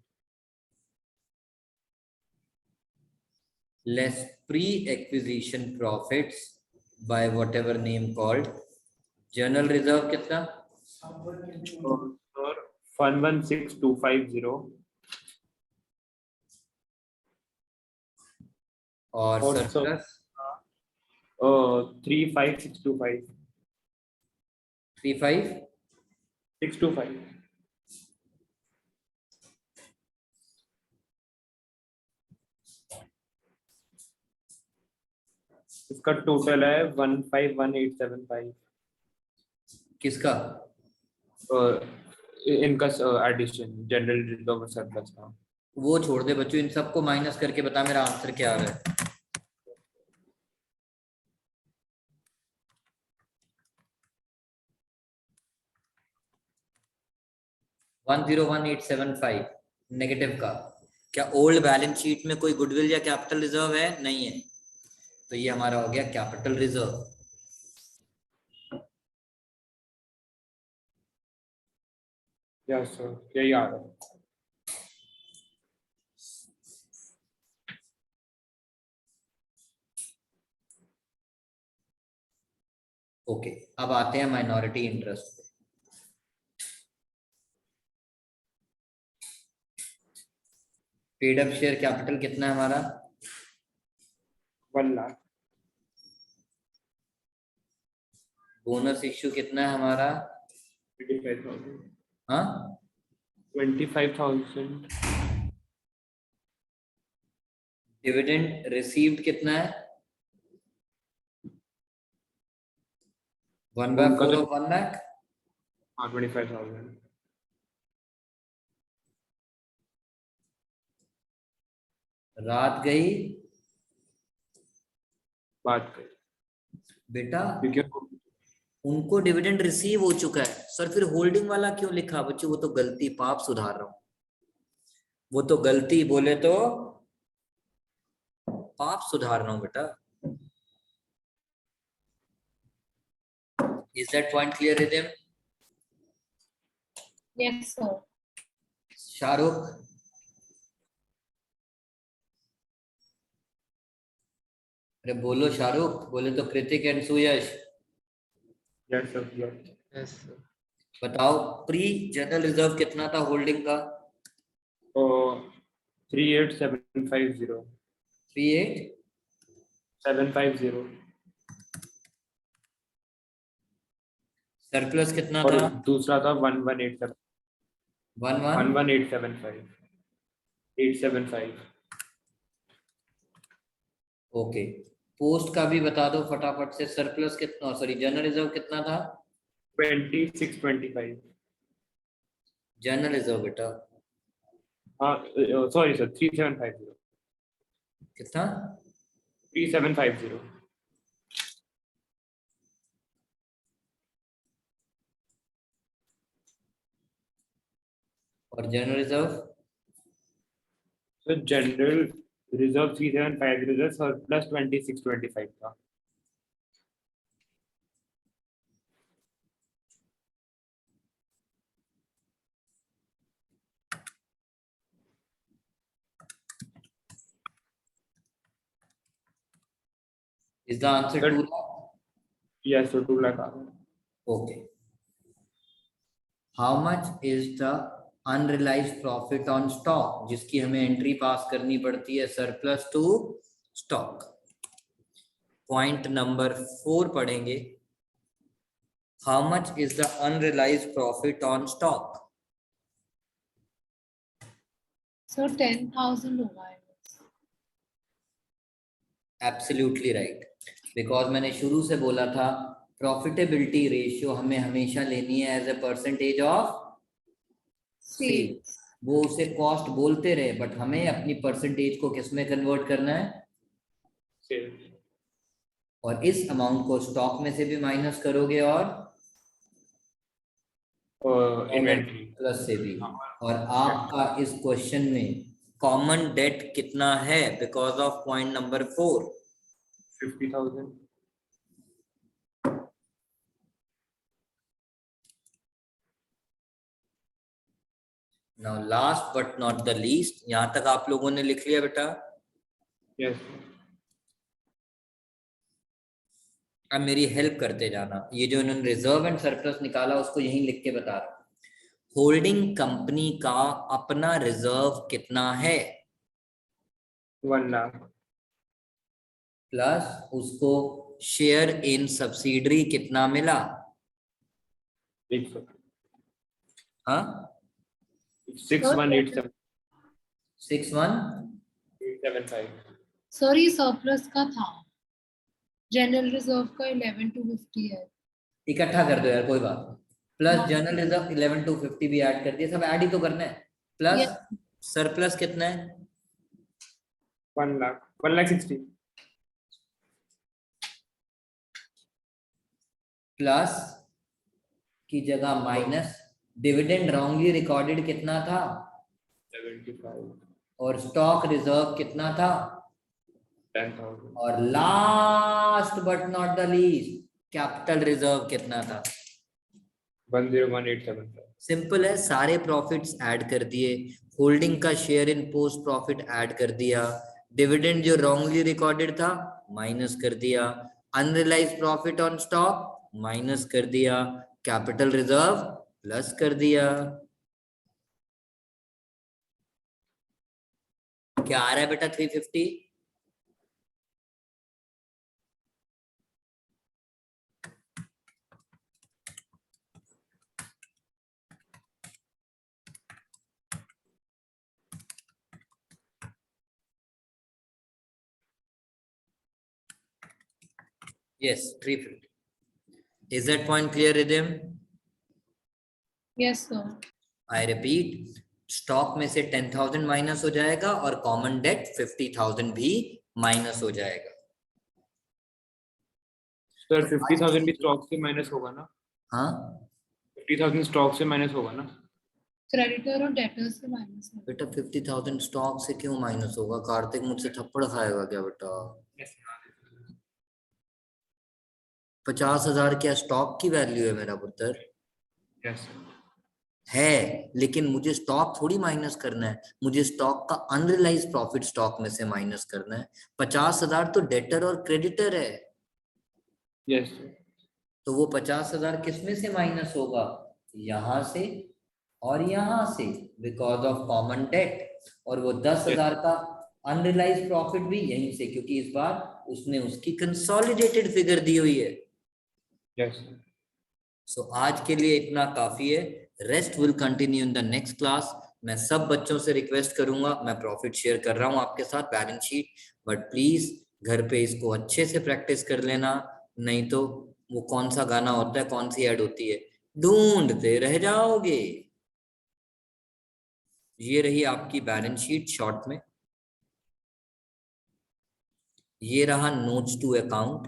Less pre acquisition profits by what ever name called. Journal reserve कितना? और 11,6,250 और और सरप्लस 3,5,625 35। 625। इसका टोटल है 15,1,875। किसका? इनका एडिशन जनरल रिजर्व सरप्लस का। वो छोड़ दे बच्चों, इन सबको माइनस करके बता मेरा आंसर क्या आ रहा है। 101,875 नेगेटिव का। क्या ओल्ड बैलेंस शीट में कोई गुडविल या कैपिटल रिजर्व है? नहीं है, तो ये हमारा हो गया कैपिटल रिजर्व। यस सर, यही आ रहा है। ओके, अब आते हैं माइनॉरिटी इंटरेस्ट पे। पेड अप शेयर कैपिटल कितना है हमारा? 1 लाख। बोनस इश्यू कितना है हमारा? 25,000। हाँ, 25,000। डिविडेंड रिसीव्ड कितना है? 1/4 तो ऑफ 1 लाख। हाँ 25,000। रात गई बात कर बेटा, क्योंकि उनको डिविडेंड रिसीव हो चुका है सर, फिर होल्डिंग वाला क्यों लिखा बच्चों? वो तो गलती, पाप सुधार रहा हूं। वो तो गलती बोले तो पाप सुधार रहा हूं बेटा। Is that point clear Ridham? Yes sir. Shahrukh, अरे बोलो शाहरुख, बोले तो Kritik and Suyash. Yes sir. Yes, sir. बताओ प्री जनरल रिजर्व कितना था होल्डिंग का? और 38750 750 सरप्लस कितना और था? दूसरा था 1187 11 875 ओके। पोस्ट का भी बता दो फटाफट से। सरप्लस कितना, सॉरी जनरल रिजर्व कितना था? 2625 जनरल रिजर्व बेटा हाँ सॉरी सर 3750 कितना? 3750 और जनरल रिजर्व? तो जनरल रिजर्व 3750 सरप्लस 2625 था। Is the answer But- 2 lakh? Yes तो 2 लाख आ गए। Okay. How much is the unrealised profit on stock, जिसकी हमें एंट्री पास करनी पड़ती है surplus to stock. Point number 4 पढ़ेंगे। How much is the unrealised profit on stock? Sir 10,000 होगा। एब्सोल्युटली राइट, बिकॉज मैंने शुरू से बोला था प्रॉफिटेबिलिटी रेशियो हमें हमेशा लेनी है as a percentage of sale. वो उसे कॉस्ट बोलते रहे बट हमें अपनी परसेंटेज को किस में कन्वर्ट करना है? सेल और इस अमाउंट को स्टॉक में से भी माइनस करोगे और इन्वेंट्री प्लस से भी। और आपका इस क्वेश्चन में कॉमन डेट कितना है because of point number 4? 50,000 now last but not the least, यहां तक आप लोगों ने लिख लिया बेटा? यस अब मेरी हेल्प करते जाना। ये जो इन्होंने रिजर्व एंड सरप्लस निकाला उसको यहीं लिख के बता रहा हूं। होल्डिंग कंपनी का अपना रिजर्व कितना है 1 लाख प्लस उसको शेयर इन सब्सिडरी कितना मिला? 100 हाँ 6187 61 सर ये सरप्लस का था, जनरल रिजर्व का 11,250 है। इकट्ठा कर दो यार, कोई बात नहीं। प्लस जनरल रिजर्व 11,250 भी ऐड कर दिया, सब ऐड ही तो करना है। प्लस सरप्लस कितना है? 1 लाख 1,60,000 प्लस की जगह माइनस डिविडेंड रॉन्गली रिकॉर्डेड कितना था? 75 और स्टॉक रिजर्व कितना था? 10,000 और last but not the least capital reserve कितना था? 101,875 सिंपल है, सारे प्रॉफिट्स ऐड कर दिए, होल्डिंग का share in post profit add कर दिया, डिविडेंड जो रॉन्गली रिकॉर्डेड था माइनस कर दिया, unrealised profit on stock minus कर दिया, कैपिटल रिजर्व प्लस कर दिया। क्या आ रहा है बेटा 350? Yes, 350. Is that point clear, Rhythm? Yes sir. I repeat, stock में से 10,000 माइनस हो जाएगा और कॉमन डेट 50,000 भी माइनस हो जाएगा। सर 50,000 भी स्टॉक से माइनस होगा ना? हाँ 50,000 स्टॉक से माइनस होगा ना? क्रेडिटर और डेटर से माइनस है। बेटा 50,000 स्टॉक से क्यों माइनस होगा? कार्तिक मुझसे थप्पड़ खाएगा क्या बेटा? 50,000 क्या स्टॉक की वैल्यू है मेरा पुत्र? यस है, लेकिन मुझे स्टॉक थोड़ी माइनस करना है, मुझे स्टॉक का अनरियलाइज्ड प्रॉफिट स्टॉक में से माइनस करना है। 50,000 तो डेटर और क्रेडिटर है, यस तो वो 50,000 किस में से माइनस होगा? यहां से और यहां से, बिकॉज ऑफ कॉमन डेट। और वो 10,000 का अनरियलाइज प्रॉफिट भी यहीं से, क्योंकि इस बार उसने उसकी कंसोलिडेटेड फिगर दी हुई है। यस सो आज के लिए इतना काफी है, rest will continue in the next class. मैं सब बच्चों से रिक्वेस्ट करूंगा, मैं प्रॉफिट शेयर कर रहा हूं आपके साथ बैलेंस शीट, बट प्लीज घर पे इसको अच्छे से प्रैक्टिस कर लेना, नहीं तो वो कौन सा गाना होता है, कौन सी ऐड होती है, ढूंढते रह जाओगे। ये रही आपकी बैलेंस शीट शॉर्ट में, ये रहा notes to account,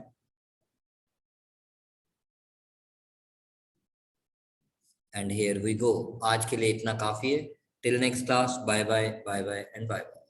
and here we go. आज के लिए इतना काफी है। Till next class, bye bye bye bye and bye bye.